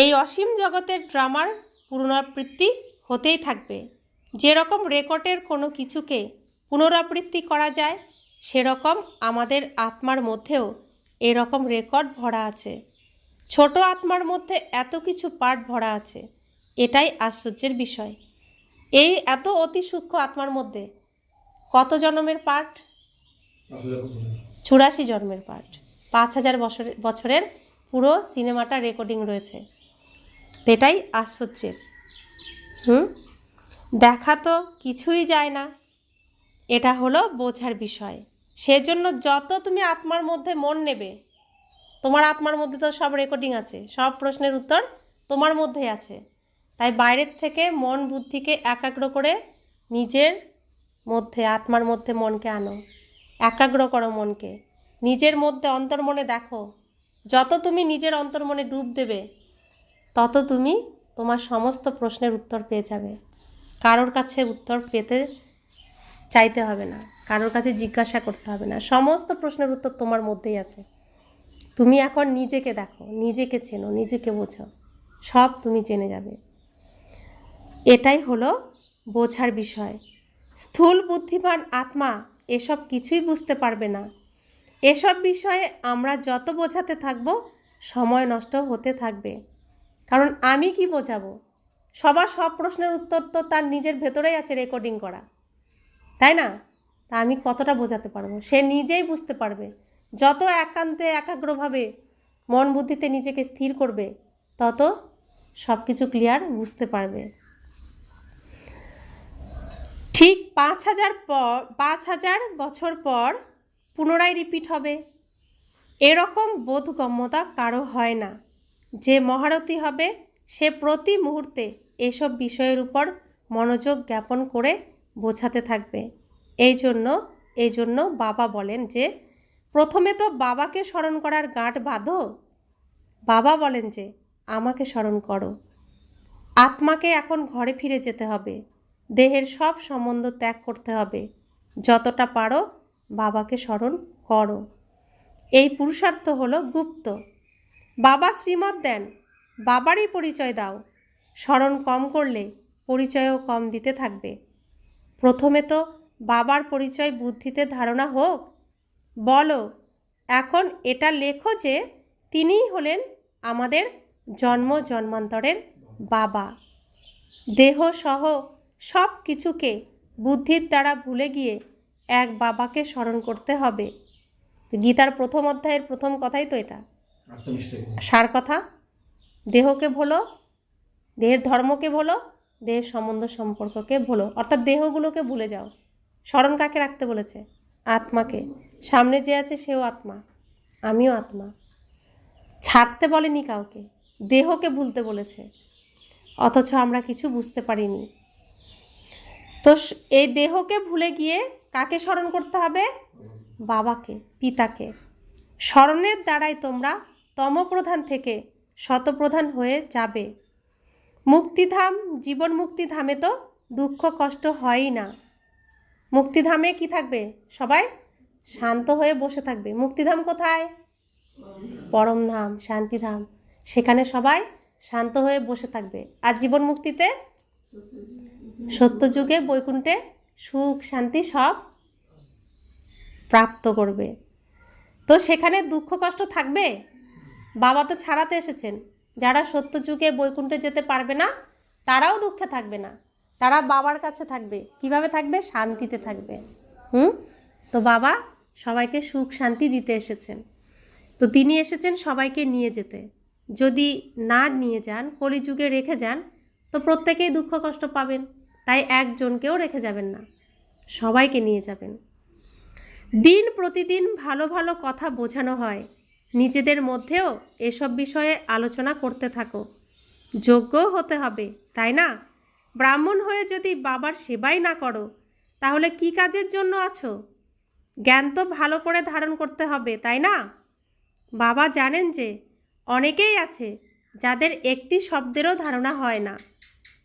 এই অসীম জগতের ড্রামার পুনরাবৃত্তি হতেই থাকবে। যেরকম রেকর্ডের কোনো কিছুকে পুনরাবৃত্তি করা যায়, সেরকম আমাদের আত্মার মধ্যেও এরকম রেকর্ড ভরা আছে। ছোট আত্মার মধ্যে এত কিছু পার্ট ভরা আছে, এটাই আশ্চর্যের বিষয়। এই এত অতি সূক্ষ্ম আত্মার মধ্যে কত জন্মের পার্ট? 84 জন্মের পার্ট। 5000 বছরের পুরো সিনেমাটা রেকর্ডিং রয়েছে। এটাই আশ্চর্যের। দেখা তো কিছুই যায় না, এটা হলো বোঝার বিষয়। সেজন্য যত তুমি আত্মার মধ্যে মন নেবে, তোমার আত্মার মধ্যে তো সব রেকর্ডিং আছে, সব প্রশ্নের উত্তর তোমার মধ্যেই আছে। তাই বাইরের থেকে মন বুদ্ধিকে একাগ্র করে নিজের মধ্যে, আত্মার মধ্যে মনকে আনো, একাগ্র করো মনকে, নিজের মধ্যে অন্তর্মনে দেখো। যত তুমি নিজের অন্তর্মনে ডুব দেবে, তত তুমি তোমার সমস্ত প্রশ্নের উত্তর পেয়ে যাবে। কারোর কাছে উত্তর পেতে চাইতে হবে না, কারোর কাছে জিজ্ঞাসা করতে হবে না, সমস্ত প্রশ্নের উত্তর তোমার মধ্যেই আছে। তুমি এখন নিজেকে দেখো, নিজেকে চেনো, নিজেকে বোঝো, সব তুমি জেনে যাবে। এটাই হলো বোঝার বিষয়। স্থূল বুদ্ধিমান আত্মা এসব কিছুই বুঝতে পারবে না। এসব বিষয়ে আমরা যত বোঝাতে থাকব, সময় নষ্ট হতে থাকবে। কারণ আমি কি বোঝাবো? সবার সব প্রশ্নের উত্তর তো তার নিজের ভেতরেই আছে রেকর্ডিং করা, তাই না? তা আমি কতটা বোঝাতে পারবো? সে নিজেই বুঝতে পারবে। যত একান্তে একাগ্রভাবে মন বুদ্ধিতে নিজেকে স্থির করবে, তত সব কিছু ক্লিয়ার বুঝতে পারবে। ঠিক 5,000 বছর পর পুনরায় রিপিট হবে। এরকম বোধগম্যতা কারো হয় না। যে মহারথী হবে সে প্রতি মুহূর্তে এসব বিষয়ের উপর মনোযোগ জ্ঞাপন করে বোঝাতে থাকবে। এই জন্য বাবা বলেন যে প্রথমে তো বাবাকে স্মরণ করার গাঁট বাঁধো। বাবা বলেন যে আমাকে স্মরণ করো। আত্মাকে এখন ঘরে ফিরে যেতে হবে, দেহের সব সম্বন্ধ ত্যাগ করতে হবে। যতটা পারো বাবাকে স্মরণ করো। এই পুরুষার্থ হলো গুপ্ত। বাবা শ্রীমত দেন, বাবারই পরিচয় দাও। স্মরণ কম করলে পরিচয়ও কম দিতে থাকবে। প্রথমে তো বাবার পরিচয় বুদ্ধিতে ধারণা হোক। বলো, এখন এটা লেখো যে তিনিই হলেন আমাদের জন্ম জন্মান্তরের বাবা। দেহ সহ সব কিছুকে বুদ্ধির দ্বারা ভুলে গিয়ে এক বাবাকে স্মরণ করতে হবে। গীতার প্রথম অধ্যায়ের প্রথম কথাই তো এটা, সার কথা। দেহকে ভোলো, দেহের ধর্মকে ভোলো, দেহের সম্বন্ধ সম্পর্ককে ভোলো, অর্থাৎ দেহগুলোকে ভুলে যাও। স্মরণ কাকে রাখতে বলেছে? আত্মাকে। সামনে যে আছে সেও আত্মা, আমিও আত্মা। ছাড়তে বলেনি কাউকে, দেহকে ভুলতে বলেছে। অথচ আমরা কিছু বুঝতে পারিনি। তো এই দেহকে ভুলে গিয়ে কাকে স্মরণ করতে হবে? বাবাকে, পিতাকে। স্মরণের দ্বারাই তোমরা তমপ্রধান থেকে শতপ্রধান হয়ে যাবে। মুক্তিধাম, জীবন মুক্তিধামে তো দুঃখ কষ্ট হয়ই না। মুক্তিধামে কি থাকবে? সবাই শান্ত হয়ে বসে থাকবে। মুক্তিধাম কোথায়? পরমধাম, শান্তিধাম। সেখানে সবাই শান্ত হয়ে বসে থাকবে। আর জীবন মুক্তিতে সত্যযুগে বৈকুণ্ঠে সুখ শান্তি সব প্রাপ্ত করবে। তো সেখানে দুঃখ কষ্ট থাকবে? বাবা তো ছাড়াতে এসেছেন। যারা সত্যযুগে বৈকুণ্ঠে যেতে পারবে না তারাও দুঃখে থাকবে না, তারা বাবার কাছে থাকবে। কিভাবে থাকবে? শান্তিতে থাকবে। তো বাবা সবাইকে সুখ শান্তি দিতে এসেছেন। তো তিনি এসেছেন সবাইকে নিয়ে যেতে। যদি না নিয়ে যান, কলিযুগে রেখে যান, তো প্রত্যেকেই দুঃখ কষ্ট পাবেন। তাই একজনকেও রেখে যাবেন না, সবাইকে নিয়ে যাবেন। দিন প্রতিদিন ভালো ভালো কথা বোঝানো হয়। নিজেদের মধ্যেও এসব বিষয়ে আলোচনা করতে থাকো। যোগ্য হতে হবে, তাই না? ব্রাহ্মণ হয়ে যদি বাবার সেবাই না করো, তাহলে কি কাজের জন্য আছো? জ্ঞান তো ভালো করে ধারণ করতে হবে, তাই না? বাবা জানেন যে অনেকেই আছে যাদের একটি শব্দেরও ধারণা হয় না,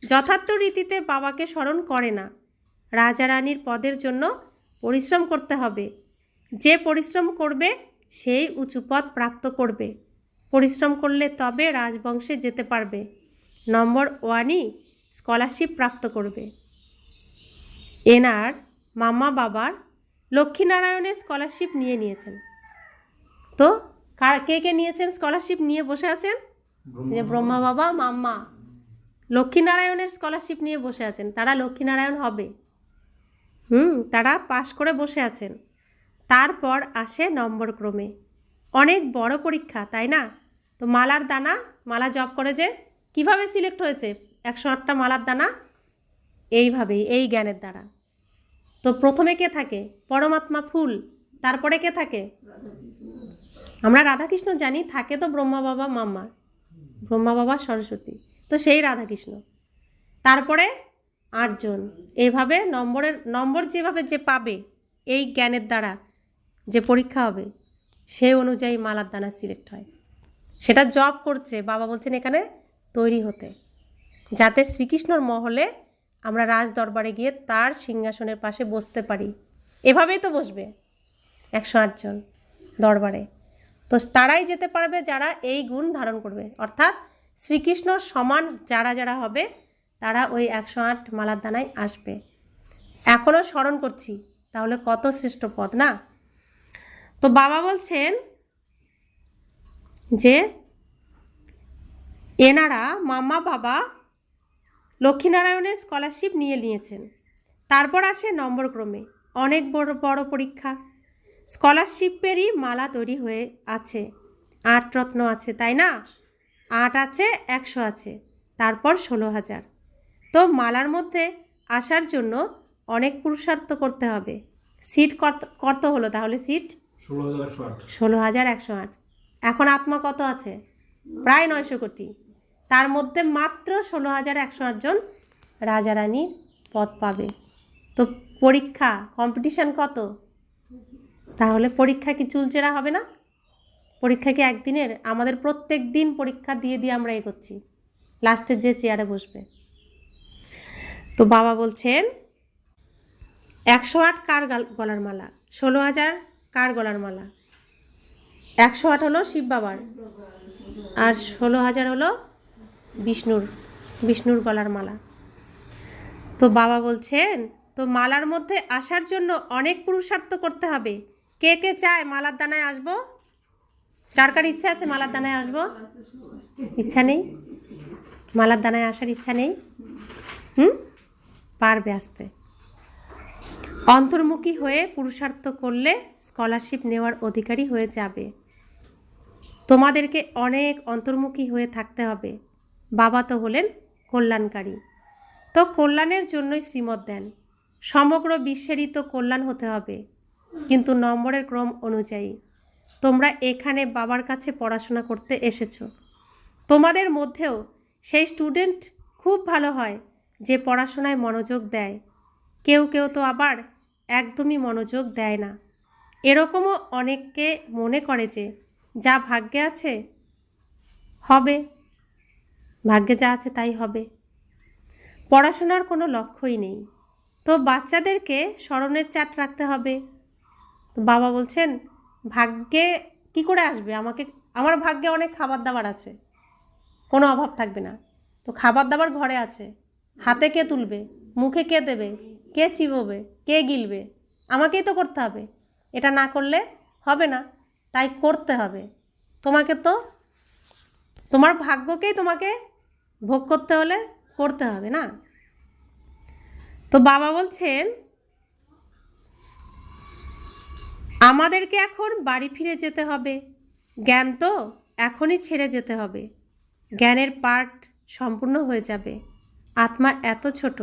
যথার্থ রীতিতে বাবাকে স্মরণ করে না। রাজা রানীর পদের জন্য পরিশ্রম করতে হবে। যে পরিশ্রম করবে সেই উঁচু পদ প্রাপ্ত করবে। পরিশ্রম করলে তবে রাজবংশে যেতে পারবে। নম্বর 1ই স্কলারশিপ প্রাপ্ত করবে। এনার মাম্মা বাবার লক্ষ্মীনারায়ণের স্কলারশিপ নিয়েছেন। তো কে কে নিয়েছেন? স্কলারশিপ নিয়ে বসে আছেন যে ব্রহ্মা বাবা, মাম্মা লক্ষ্মীনারায়ণের স্কলারশিপ নিয়ে বসে আছেন। তারা লক্ষ্মীনারায়ণ হবে। তারা পাশ করে বসে আছেন। তারপর আসে নম্বর ক্রমে। অনেক বড় পরীক্ষা, তাই না? তো মালার দানা, মালা জপ করে যে কিভাবে সিলেক্ট হয়েছে 108টা মালার দানা? এইভাবেই, এই জ্ঞানের দ্বারা। তো প্রথমে কে থাকে? পরমাত্মা ফুল। তারপরে কে থাকে? আমরা রাধাকৃষ্ণ জানি, থাকে তো ব্রহ্মা বাবা মাম্মা, ব্রহ্মা বাবা সরস্বতী, তো সেই রাধাকৃষ্ণ। তারপরে 8 জন। এইভাবে নম্বর যেভাবে যে পাবে এই জ্ঞানের দ্বারা, যে পরীক্ষা হবে সেই অনুযায়ী মালার দানা সিলেক্ট হয়। সেটা জব করছে, বাবা বলছেন এখানে তৈরি হতে, যাতে শ্রীকৃষ্ণর মহলে আমরা রাজ দরবারে গিয়ে তার সিংহাসনের পাশে বসতে পারি। এভাবেই তো বসবে 108 জন দরবারে। তো তারাই যেতে পারবে যারা এই গুণ ধারণ করবে, অর্থাৎ শ্রীকৃষ্ণর সমান যারা যারা হবে তারা ওই 108 মালার দানায় আসবে। এখনও স্মরণ করছি, তাহলে কত শ্রেষ্ঠ পদ না। তো বাবা বলছেন যে এনারা মাম্মা বাবা লক্ষ্মীনারায়ণের স্কলারশিপ নিয়েছেন। তারপর আসে নম্বর ক্রমে অনেক বড় বড় পরীক্ষা। স্কলারশিপেরই মালা তৈরি হয়ে আছে, 8 রত্ন আছে, তাই না? 8 আছে, 100 আছে, তারপর 16,000। তো মালার মধ্যে আসার জন্য অনেক পুরুষার্থ করতে হবে। সিট কত হলো তাহলে? সিট 16,108। এখন আত্মা কত আছে? প্রায় 900 কোটি। তার মধ্যে মাত্র 16,108 জন রাজা রানী পদ পাবে। তো পরীক্ষা, কম্পিটিশান কত? তাহলে পরীক্ষা কি চুলচেরা হবে না? পরীক্ষা কি একদিনের? আমাদের প্রত্যেক দিন পরীক্ষা দিয়ে দিয়ে আমরা এগোচ্ছি, লাস্টে যে চেয়ারে বসবে। তো বাবা বলছেন 108 কার গলার মালা, 16,000 কার গলার মালা? 108 হলো শিব বাবার, আর 16,000 হলো বিষ্ণুর গলার মালা। তো বাবা বলছেন তো মালার মধ্যে আসার জন্য অনেক পুরুষার্থ করতে হবে। কে কে চায় মালার দানায় আসবো? কার কার ইচ্ছা আছে মালার দানায় আসবো? ইচ্ছা নেই? মালার দানায় আসার ইচ্ছা নেই? পারবে আসতে। অন্তর্মুখী হয়ে পুরুষার্থ করলে স্কলারশিপ নেওয়ার অধিকারী হয়ে যাবে। তোমাদেরকে অনেক অন্তর্মুখী হয়ে থাকতে হবে। বাবা তো হলেন কল্যাণকারী, তো কল্যাণের জন্যই শ্রীমত দেন। সমগ্র বিশ্বেরই তো কল্যাণ হতে হবে, কিন্তু নম্বরের ক্রম অনুযায়ী। তোমরা এখানে বাবার কাছে পড়াশোনা করতে এসেছো। তোমাদের মধ্যেও সেই স্টুডেন্ট খুব ভালো হয় যে পড়াশোনায় মনোযোগ দেয়। কেউ কেউ তো আবার একদমই মনোযোগ দেয় না। এরকমও অনেককে মনে করে যে যা ভাগ্যে আছে হবে, ভাগ্যে যা আছে তাই হবে, পড়াশোনার কোনো লক্ষ্যই নেই। তো বাচ্চাদেরকে স্মরণের চাট রাখতে হবে। তো বাবা বলছেন ভাগ্যে কি করে আসবে? আমার ভাগ্যে অনেক খাবার দাবার আছে, কোনো অভাব থাকবে না। তো খাবার দাবার ঘরে আছে, হাতে কে তুলবে, মুখে কে দেবে, কে চিবোবে, কে গিলবে? আমাকেই তো করতে হবে। এটা না করলে হবে না, তাই করতে হবে। তোমাকে তো তোমার ভাগ্যকেই তোমাকে ভোগ করতে হলে করতে হবে না? তো বাবা বলছেন আমাদেরকে এখন বাড়ি ফিরে যেতে হবে। জ্ঞান তো এখনই ছেড়ে যেতে হবে, জ্ঞানের পাঠ সম্পূর্ণ হয়ে যাবে। আত্মা এত ছোট,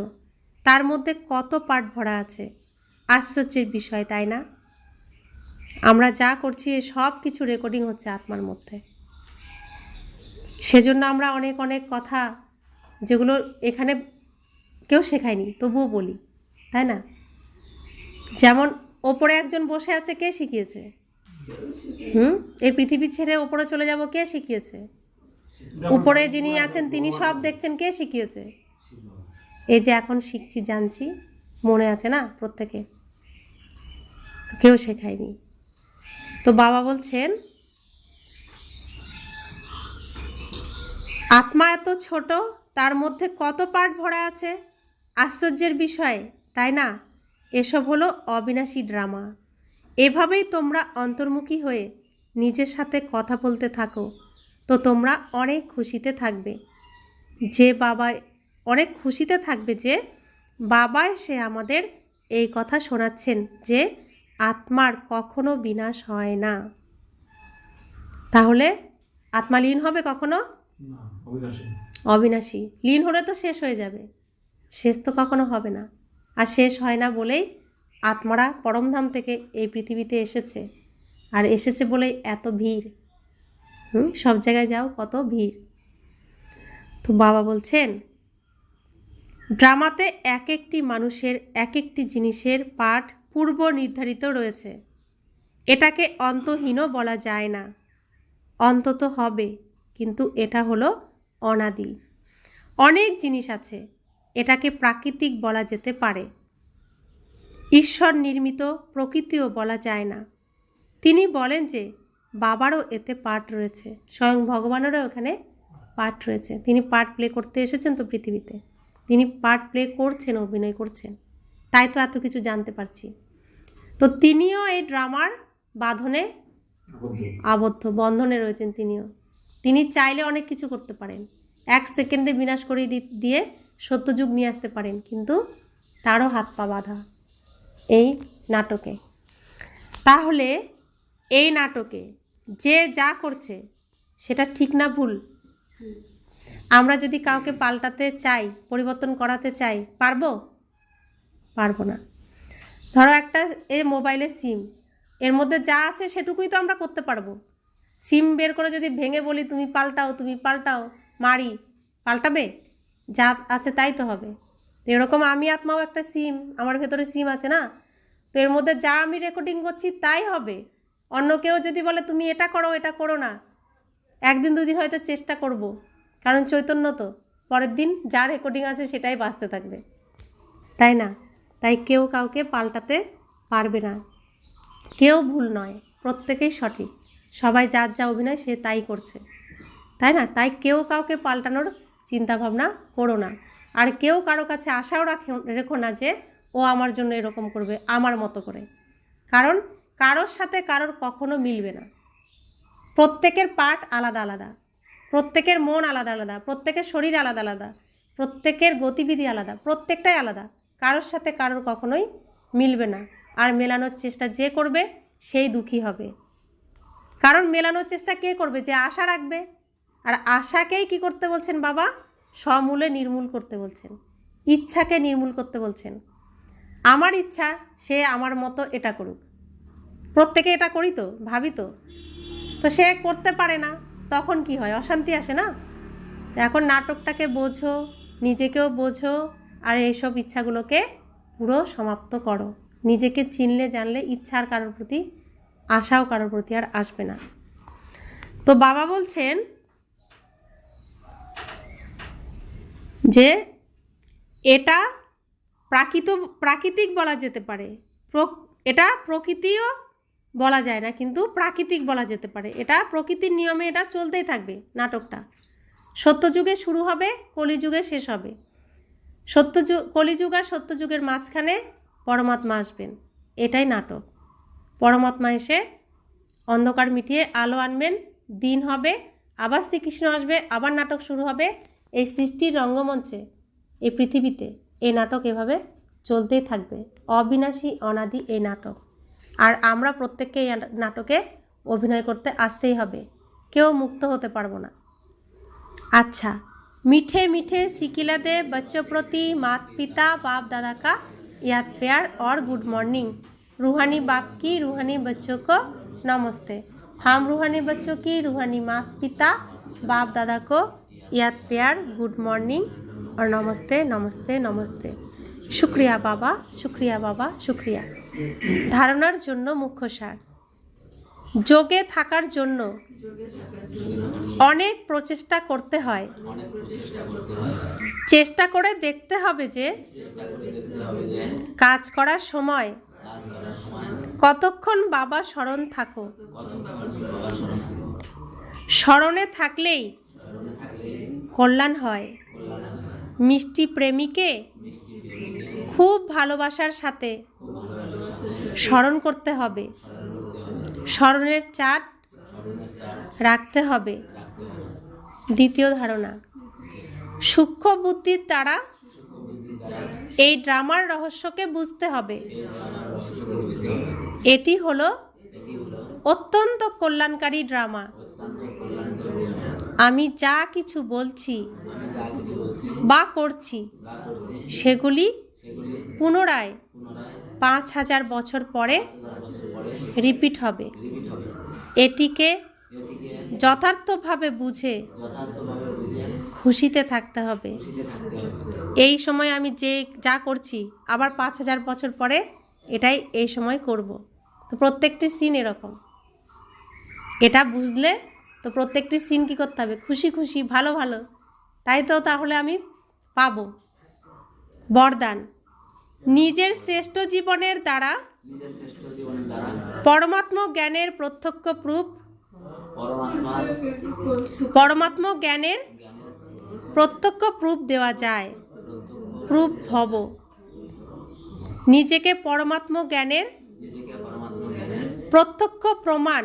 তার মধ্যে কত পাঠ ভরা আছে, আশ্চর্যের বিষয়, তাই না? আমরা যা করছি সব কিছু রেকর্ডিং হচ্ছে আত্মার মধ্যে। সেজন্য আমরা অনেক অনেক কথা যেগুলো এখানে কেউ শেখায়নি তবুও বলি, তাই না? যেমন ওপরে একজন বসে আছে, কে শিখিয়েছে? এই পৃথিবী ছেড়ে ওপরে চলে যাব, কে শিখিয়েছে? উপরে যিনি আছেন তিনি সব দেখছেন, কে শিখিয়েছে? এই যে এখন শিখছি, জানছি, মনে আছে না প্রত্যেকে? কেউ শেখায়নি। তো বাবা বলছেন আত্মা এত ছোট, তার মধ্যে কত পার্ট ভরা আছে, আশ্চর্যের বিষয়, তাই না? এসব হলো অবিনাশী ড্রামা। এভাবেই তোমরা অন্তর্মুখী হয়ে নিজের সাথে কথা বলতে থাকো, তো তোমরা অনেক খুশিতে থাকবে যে বাবা এসে আমাদের এই কথা শোনাচ্ছেন যে আত্মার কখনো বিনাশ হয় না। তাহলে আত্মা লীন হবে কখনো? অবিনাশী। লীন হলে তো শেষ হয়ে যাবে, শেষ তো কখনো হবে না, আর শেষ হয় না বলেই আত্মারা পরমধাম থেকে এই পৃথিবীতে এসেছে, আর এসেছে বলেই এত ভিড়। সব জায়গায় যাও কত ভিড়। তো বাবা বলছেন ড্রামাতে এক একটি মানুষের এক একটি জিনিসের পাঠ পূর্ব নির্ধারিত রয়েছে। এটাকে অন্তহীনও বলা যায় না, অন্তত হবে, কিন্তু এটা হলো অনাদি। অনেক জিনিস আছে, এটাকে প্রাকৃতিক বলা যেতে পারে। ঈশ্বর নির্মিত প্রকৃতিও বলা যায় না। তিনি বলেন যে বাবারও এতে পার্ট রয়েছে, স্বয়ং ভগবানেরও এখানে পার্ট রয়েছে। তিনি পার্ট প্লে করতে এসেছেন তো পৃথিবীতে, তিনি পার্ট প্লে করছেন, অভিনয় করছেন, তাই তো এত কিছু জানতে পারছি। তো তিনিও এই ড্রামার বাঁধনে আবদ্ধ, বন্ধনে রয়েছেন তিনিও। তিনি চাইলে অনেক কিছু করতে পারেন, 1 সেকেন্ডে বিনাশ করে দিয়ে সত্যযুগ নিয়ে আসতে পারেন, কিন্তু তারও হাত পা বাঁধা এই নাটকে। তাহলে এই নাটকে যে যা করছে সেটা ঠিক না ভুল? আমরা যদি কাউকে পাল্টাতে চাই, পরিবর্তন করাতে চাই, পারবো না। ধরো একটা মোবাইলের সিম, এর মধ্যে যা আছে সেটুকুই তো আমরা করতে পারবো। সিম বের করে যদি ভেঙে বলি তুমি পাল্টাও, মারি, পাল্টাবে? যা আছে তাই তো হবে। তো এরকম আমি আত্মাও একটা সিম, আমার ভেতরে সিম আছে না, তো এর মধ্যে যা আমি রেকর্ডিং করছি তাই হবে। অন্য কেউ যদি বলে তুমি এটা করো না, 1 দিন 2 দিন হয়তো চেষ্টা করব, কারণ চৈতন্য তো, পরের দিন যা রেকর্ডিং আছে সেটাই বাজতে থাকবে, তাই না? তাই কেউ কাউকে পাল্টাতে পারবে না, কেউ ভুল নয়, প্রত্যেকেই সঠিক, সবাই যার যা অভিনয় সে তাই করছে, তাই না? তাই কেউ কাউকে পাল্টানোর চিন্তাভাবনা করো না। আর কেউ কারো কাছে আশাও রেখো না যে ও আমার জন্য এরকম করবে আমার মতো করে, কারণ কারোর সাথে কারোর কখনো মিলবে না। প্রত্যেকের পার্ট আলাদা আলাদা, প্রত্যেকের মন আলাদা আলাদা, প্রত্যেকের শরীর আলাদা আলাদা, প্রত্যেকের গতিবিধি আলাদা, প্রত্যেকটাই আলাদা, কারোর সাথে কারোর কখনোই মিলবে না। আর মেলানোর চেষ্টা যে করবে সেই দুঃখী হবে, কারণ মেলানোর চেষ্টা কে করবে? যে আশা রাখবে। আর আশাকেই কি করতে বলছেন বাবা? সমূলে নির্মূল করতে বলছেন, ইচ্ছাকে নির্মূল করতে বলছেন। আমার ইচ্ছা সে আমার মতো এটা করুক, প্রত্যেকে এটা করি তো, ভাবি তো সে করতে পারে না, তখন কি হয়? অশান্তি আসে না? এখন নাটকটাকে বোঝো, নিজেকেও বোঝো, আর এইসব ইচ্ছাগুলোকে পুরো সমাপ্ত করো। নিজেকে চিনলে জানলে ইচ্ছার কারোর প্রতি, আশাও কারোর প্রতি আর আসবে না। তো বাবা বলছেন যে এটা প্রাকৃতিক বলা যেতে পারে, এটা প্রকৃতিও বলা যায় না, কিন্তু প্রাকৃতিক বলা যেতে পারে। এটা প্রকৃতির নিয়মে এটা চলতেই থাকবে। নাটকটা সত্যযুগে শুরু হবে, কলিযুগে শেষ হবে। কলিযুগ আর সত্যযুগের মাঝখানে পরমাত্মা আসবেন, এটাই নাটক। পরমাত্মা এসে অন্ধকার মিটিয়ে আলো আনবেন, দিন হবে, আবার শ্রীকৃষ্ণ আসবে, আবার নাটক শুরু হবে। এই সৃষ্টির রঙ্গমঞ্চে, এই পৃথিবীতে এই নাটক এভাবে চলতেই থাকবে, অবিনাশী অনাদি এই নাটক। আর আমরা প্রত্যেককে এই নাটকে অভিনয় করতে আসতেই হবে, কেউ মুক্ত হতে পারবো না। अच्छा, मीठे मीठे सिकिला दे बच्चों प्रति माता पिता बाप दादा का याद प्यार और गुड मॉर्निंग। रूहानी बाप की रूहानी बच्चों को नमस्ते। हम रूहानी बच्चों की रूहानी माता पिता बाप दादा को याद प्यार, गुड मॉर्निंग और नमस्ते नमस्ते नमस्ते। शुक्रिया बाबा, शुक्रिया बाबा, शुक्रिया। धारणार जन्य मुख्य सार, যোগে থাকার জন্য অনেক প্রচেষ্টা করতে হয়। চেষ্টা করে দেখতে হবে যে কাজ করার সময় কতক্ষণ বাবা স্মরণ থাকো। স্মরণে থাকলেই কল্যাণ হয়। মিষ্টি প্রেমীকে খুব ভালোবাসার সাথে স্মরণ করতে হবে। স্মরণের চাট রাখতে হবে। দ্বিতীয় ধারণা, সূক্ষ্ম বুদ্ধির দ্বারা এই ড্রামার রহস্যকে বুঝতে হবে। এটি হলো অত্যন্ত কল্যাণকারী ড্রামা। আমি যা কিছু বলছি বা করছি সেগুলি পুনরায় 5000 বছর পরে রিপিট হবে। এটিকে যথার্থভাবে বুঝে খুশিতে থাকতে হবে। এই সময় আমি যা করছি আবার 5000 বছর পরে এটাই এই সময় করব। তো প্রত্যেকটি সিন এরকম। এটা বুঝলে তো প্রত্যেকটি সিন কী করতে হবে? খুশি খুশি, ভালো ভালো, তাই তো তাহলে আমি পাবো বরদান। নিজের শ্রেষ্ঠ জীবনের দ্বারা পরমাত্ম জ্ঞানের প্রত্যক্ষ প্রুফ, পরমাত্ম জ্ঞানের প্রত্যক্ষ প্রুফ দেওয়া যায়। প্রুফ হব নিজেকে পরমাত্ম জ্ঞানের প্রত্যক্ষ প্রমাণ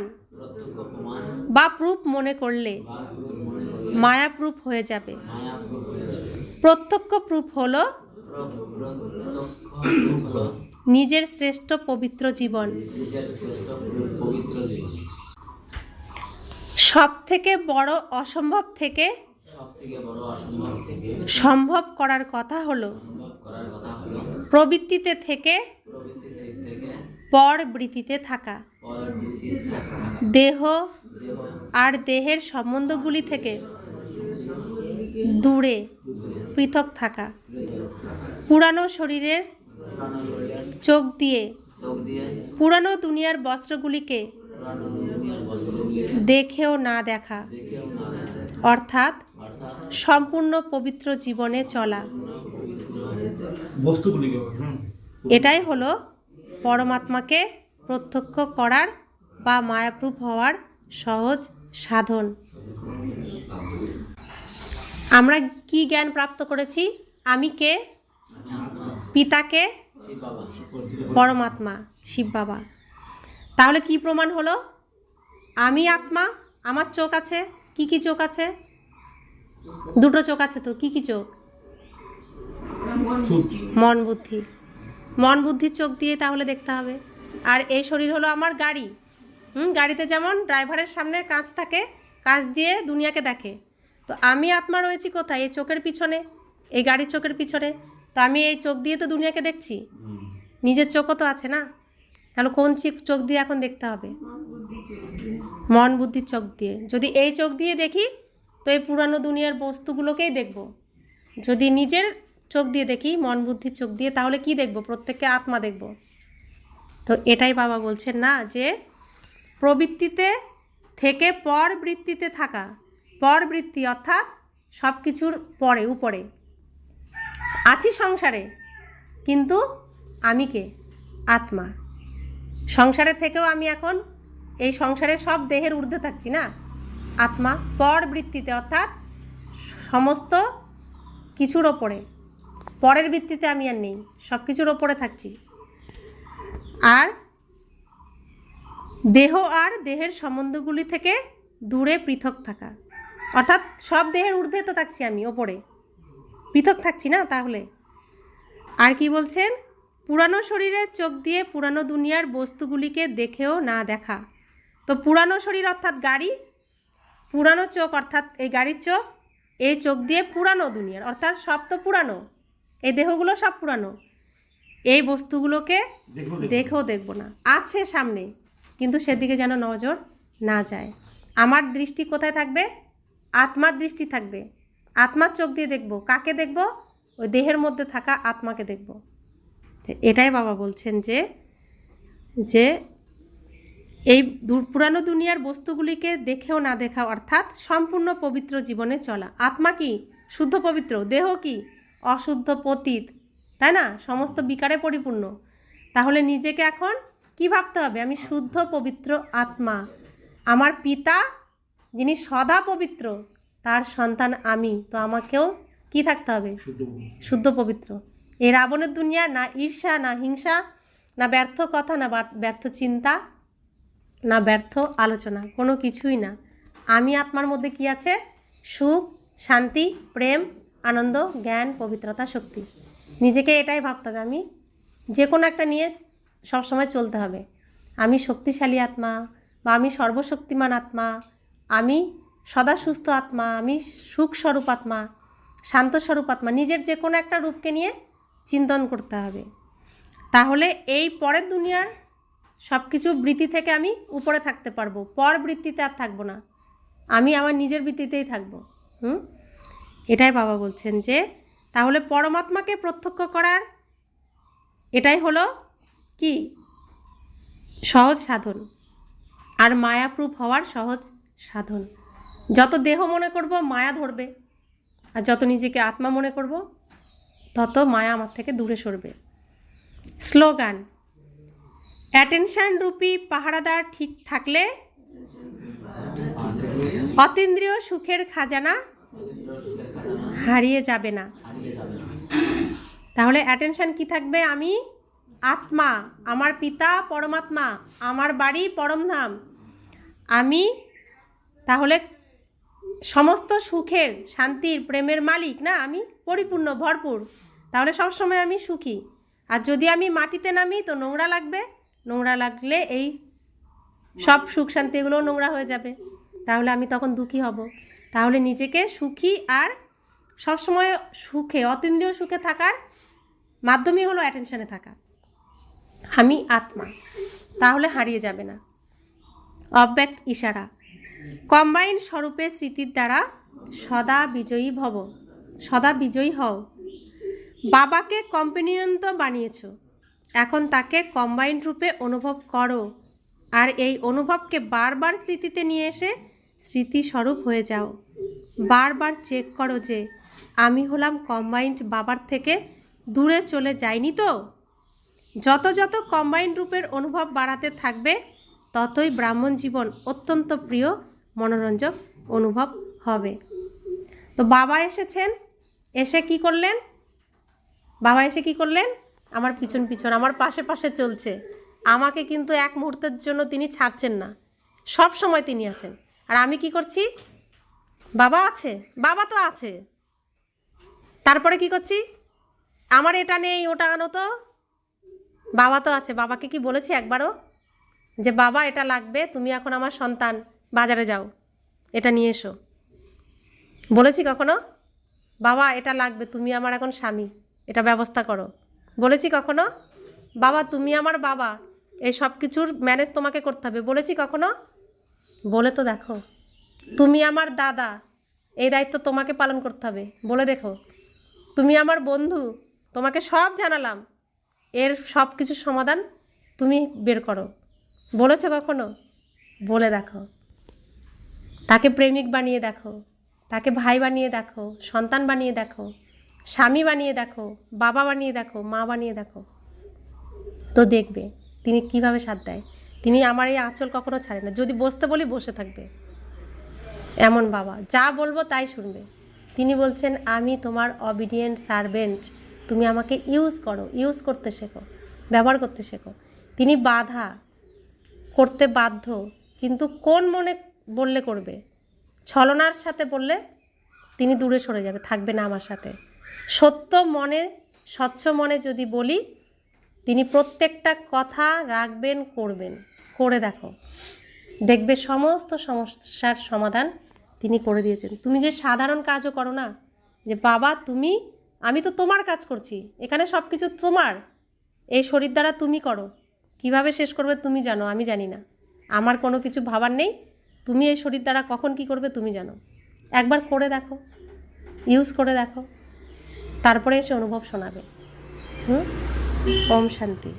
বা প্রুফ মনে করলে মায়া প্রুফ হয়ে যাবে। প্রত্যক্ষ প্রুফ হলো নিজের শ্রেষ্ঠ পবিত্র জীবন। সব থেকে বড় অসম্ভব থেকে সম্ভব করার কথা হলো প্রবৃত্তিতে থেকে পরবৃত্তিতে থাকা। দেহ আর দেহের সম্বন্ধগুলি থেকে দূরে পৃথক থাকা। পুরানো শরীরের চোখ দিয়ে পুরানো দুনিয়ার বস্ত্রগুলিকে দেখেও না দেখা, অর্থাৎ সম্পূর্ণ পবিত্র জীবনে চলা। এটাই হলো পরমাত্মাকে প্রত্যক্ষ করার বা মায়াপ্রুফ হওয়ার সহজ সাধন। আমরা কি জ্ঞান প্রাপ্ত করেছি? আমি কে? পিতাকে পরমাত্মা, শিব বাবা। তাহলে কি প্রমাণ হলো? আমি আত্মা, আমার চোখ আছে। কি কি চোখ আছে? দুটো চোখ আছে। তো কি কি চোখ? মন বুদ্ধি। মন বুদ্ধির চোখ দিয়ে তাহলে দেখতে হবে। আর এই শরীর হলো আমার গাড়ি। গাড়িতে যেমন ড্রাইভারের সামনে কাঁচ থাকে, কাঁচ দিয়ে দুনিয়াকে দেখে। তো আমি আত্মা রয়েছি কোথায়? এই চোখের পিছনে, এই গাড়ির চোখের পিছনে। তো আমি এই চোখ দিয়ে তো দুনিয়াকে দেখছি, নিজের চোখও তো আছে না। তাহলে কোন চোখ দিয়ে এখন দেখতে হবে? মন বুদ্ধির চোখ দিয়ে। যদি এই চোখ দিয়ে দেখি তো এই পুরানো দুনিয়ার বস্তুগুলোকেই দেখব। যদি নিজের চোখ দিয়ে দেখি, মন বুদ্ধির চোখ দিয়ে, তাহলে কি দেখব? প্রত্যেককে আত্মা দেখব। তো এটাই বাবা বলছেন না, যে প্রবৃত্তিতে থেকে পরবৃত্তিতে থাকা। পরবৃত্তি অর্থাৎ সব কিছুর পরে, উপরে আছি সংসারে, কিন্তু আমি কে? আত্মা। সংসারের থেকেও আমি এখন এই সংসারে সব দেহের ঊর্ধ্বে থাকছি না, আত্মা। পরবৃত্তিতে অর্থাৎ সমস্ত কিছুর ওপরে, পরের বৃত্তিতে আমি আর নেই, সব কিছুর ওপরে থাকছি। আর দেহ আর দেহের সম্বন্ধগুলি থেকে দূরে পৃথক থাকা, অর্থাৎ সব দেহের ঊর্ধ্বে তো থাকছি আমি, ওপরে পৃথক থাকছি না। তাহলে আর কি বলছেন? পুরানো শরীরের চোখ দিয়ে পুরানো দুনিয়ার বস্তুগুলিকে দেখেও না দেখা। তো পুরানো শরীর অর্থাৎ গাড়ি, পুরানো চোখ অর্থাৎ এই গাড়ির চোখ, এই চোখ দিয়ে পুরানো দুনিয়ার, অর্থাৎ সব তো পুরানো, এই দেহগুলো সব পুরানো, এই বস্তুগুলোকে দেখেও দেখব না। আছে সামনে, কিন্তু সেদিকে যেন নজর না যায়। আমার দৃষ্টি কোথায় থাকবে? আত্মার দৃষ্টি থাকবে। আত্মার চোখ দিয়ে দেখব। কাকে দেখব? ওই দেহের মধ্যে থাকা আত্মাকে দেখব। এটাই বাবা বলছেন যে এই পুরানো দুনিয়ার বস্তুগুলিকে দেখেও না দেখা, অর্থাৎ সম্পূর্ণ পবিত্র জীবনে চলা। আত্মা কি? শুদ্ধ পবিত্র। দেহ কি? অশুদ্ধ পতিত, তাই না? সমস্ত বিকারে পরিপূর্ণ। তাহলে নিজেকে এখন কি ভাবতে হবে? আমি শুদ্ধ পবিত্র আত্মা। আমার পিতা যিনি সদা পবিত্র, তার সন্তান আমি। তো আমাকেও কি থাকতে হবে? শুদ্ধ পবিত্র। এই রাবণের দুনিয়া না ঈর্ষা, না হিংসা, না ব্যর্থ কথা, না ব্যর্থ চিন্তা, না ব্যর্থ আলোচনা, কোনো কিছুই না। আমি আত্মার মধ্যে কি আছে? সুখ, শান্তি, প্রেম, আনন্দ, জ্ঞান, পবিত্রতা, শক্তি। নিজেকে এটাই ভাবতে হবে। আমি যে কোনো একটা নিয়ে সবসময় চলতে হবে। আমি শক্তিশালী আত্মা, বা আমি সর্বশক্তিমান আত্মা, আমি সদা সুস্থ আত্মা, আমি সুখস্বরূপ আত্মা, শান্তস্বরূপ আত্মা, নিজের যে কোনো একটা রূপকে নিয়ে চিন্তন করতে হবে। তাহলে এই পরের দুনিয়ার সব কিছু বৃত্তি থেকে আমি উপরে থাকতে পারবো, পর বৃত্তিতে আর থাকবো না, আমি আমার নিজের বৃত্তিতেই থাকবো। এটাই বাবা বলছেন যে তাহলে পরমাত্মাকে প্রত্যক্ষ করার এটাই হলো কি সহজ সাধন, আর মায়াপ্রুপ হওয়ার সহজ সাধন। যত দেহ মনে করব মায়া ধরবে, আর যত নিজেকে আত্মা মনে করব তত মায়া আমার থেকে দূরে সরবে। স্লোগান: অ্যাটেনশন রূপী পাহারাদার ঠিক থাকলে অতীন্দ্রিয় সুখের খাজানা হারিয়ে যাবে না। তাহলে অ্যাটেনশন কি থাকবে? আমি আত্মা, আমার পিতা পরমাত্মা, আমার বাড়ি পরমধাম, আমি তাহলে সমস্ত সুখের, শান্তির, প্রেমের মালিক না, আমি পরিপূর্ণ ভরপুর, তাহলে সবসময় আমি সুখী। আর যদি আমি মাটিতে নামি তো নোংরা লাগবে, নোংরা লাগলে এই সব সুখ শান্তিগুলো নোংরা হয়ে যাবে, তাহলে আমি তখন দুঃখী হব। তাহলে নিজেকে সুখী আর সবসময় সুখে, অতীন্দ্রিয় সুখে থাকার মাধ্যমই হলো অ্যাটেনশনে থাকা, আমি আত্মা, তাহলে হারিয়ে যাবে না। অব্যক্ত ইশারা: কম্বাইন স্বরূপে স্মৃতির দ্বারা সদা বিজয়ী ভব, সদা বিজয়ী হও। বাবাকে কম্পেনিয়ন্ত বানিয়েছ, এখন তাকে কম্বাইন রূপে অনুভব করো, আর এই অনুভবকে বারবার স্মৃতিতে নিয়ে এসে স্মৃতিস্বরূপ হয়ে যাও। বারবার চেক করো যে আমি হলাম কম্বাইন্ড বাবার থেকে দূরে চলে যাইনি তো। যত যত কম্বাইন্ড রূপের অনুভব বাড়াতে থাকবে ততই ব্রাহ্মণ জীবন অত্যন্ত প্রিয়, মনোরঞ্জক অনুভব হবে। তো বাবা এসেছেন, এসে কি করলেন? বাবা এসে কি করলেন? আমার পিছন পিছন, আমার পাশে পাশে চলছে। আমাকে কিন্তু এক মুহূর্তের জন্য তিনি ছাড়ছেন না, সব সময় তিনি আছেন। আর আমি কি করছি? বাবা আছে, বাবা তো আছে, তারপরে কি করছি? আমার এটা নেই, ওটা আনো তো, বাবা তো আছে। বাবাকে কি বলেছি একবারও যে বাবা এটা লাগবে, তুমি এখন আমার সন্তান, বাজারে যাও এটা নিয়ে এসো? বলেছি কখনো? বাবা এটা লাগবে, তুমি আমার এখন স্বামী, এটা ব্যবস্থা করো? বলেছি কখনো? বাবা তুমি আমার বাবা, এই সব কিছুর ম্যানেজ তোমাকে করতে হবে, বলেছি কখনো? বলে তো দেখো। তুমি আমার দাদা, এই দায়িত্ব তোমাকে পালন করতে হবে, বলে দেখো। তুমি আমার বন্ধু, তোমাকে সব জানালাম, এর সব কিছুর সমাধান তুমি বের করো, বলেছো কখনো? বলে দেখো। তাকে প্রেমিক বানিয়ে দেখো, তাকে ভাই বানিয়ে দেখো, সন্তান বানিয়ে দেখো, স্বামী বানিয়ে দেখো, বাবা বানিয়ে দেখো, মা বানিয়ে দেখো, তো দেখবে তিনি কিভাবে সাথ দেয়। তিনি আমার এই আঁচল কখনো ছাড়ে না, যদি বসতে বলি বসে থাকবে, এমন বাবা, যা বলবো তাই শুনবে। তিনি বলছেন আমি তোমার অবিডিয়েন্ট সার্ভেন্ট, তুমি আমাকে ইউজ করো, ইউজ করতে শেখো, ব্যবহার করতে শেখো। তিনি বাধা করতে বাধ্য, কিন্তু কোন মনে বললে করবে? ছলনার সাথে বললে তিনি দূরে সরে যাবে, থাকবে না আমার সাথে। সত্য মনে, স্বচ্ছ মনে যদি বলি, তিনি প্রত্যেকটা কথা রাখবেন, করবেন। করে দেখো, দেখবে সমস্ত সমস্যার সমাধান তিনি করে দিয়েছেন। তুমি যে সাধারণ কাজও করো না, যে বাবা তুমি, আমি তো তোমার কাজ করছি, এখানে সব কিছু তোমার, এই শরীর দ্বারা তুমি করো, কিভাবে শেষ করবে তুমি জানো, আমি জানি না, আমার কোনো কিছু ভাবার নেই, তুমি এই শরীর দ্বারা কখন কি করবে তুমি জানো। একবার করে দেখো, ইউজ করে দেখো, তারপরে এসে অনুভব শোনাবে। ওম শান্তি।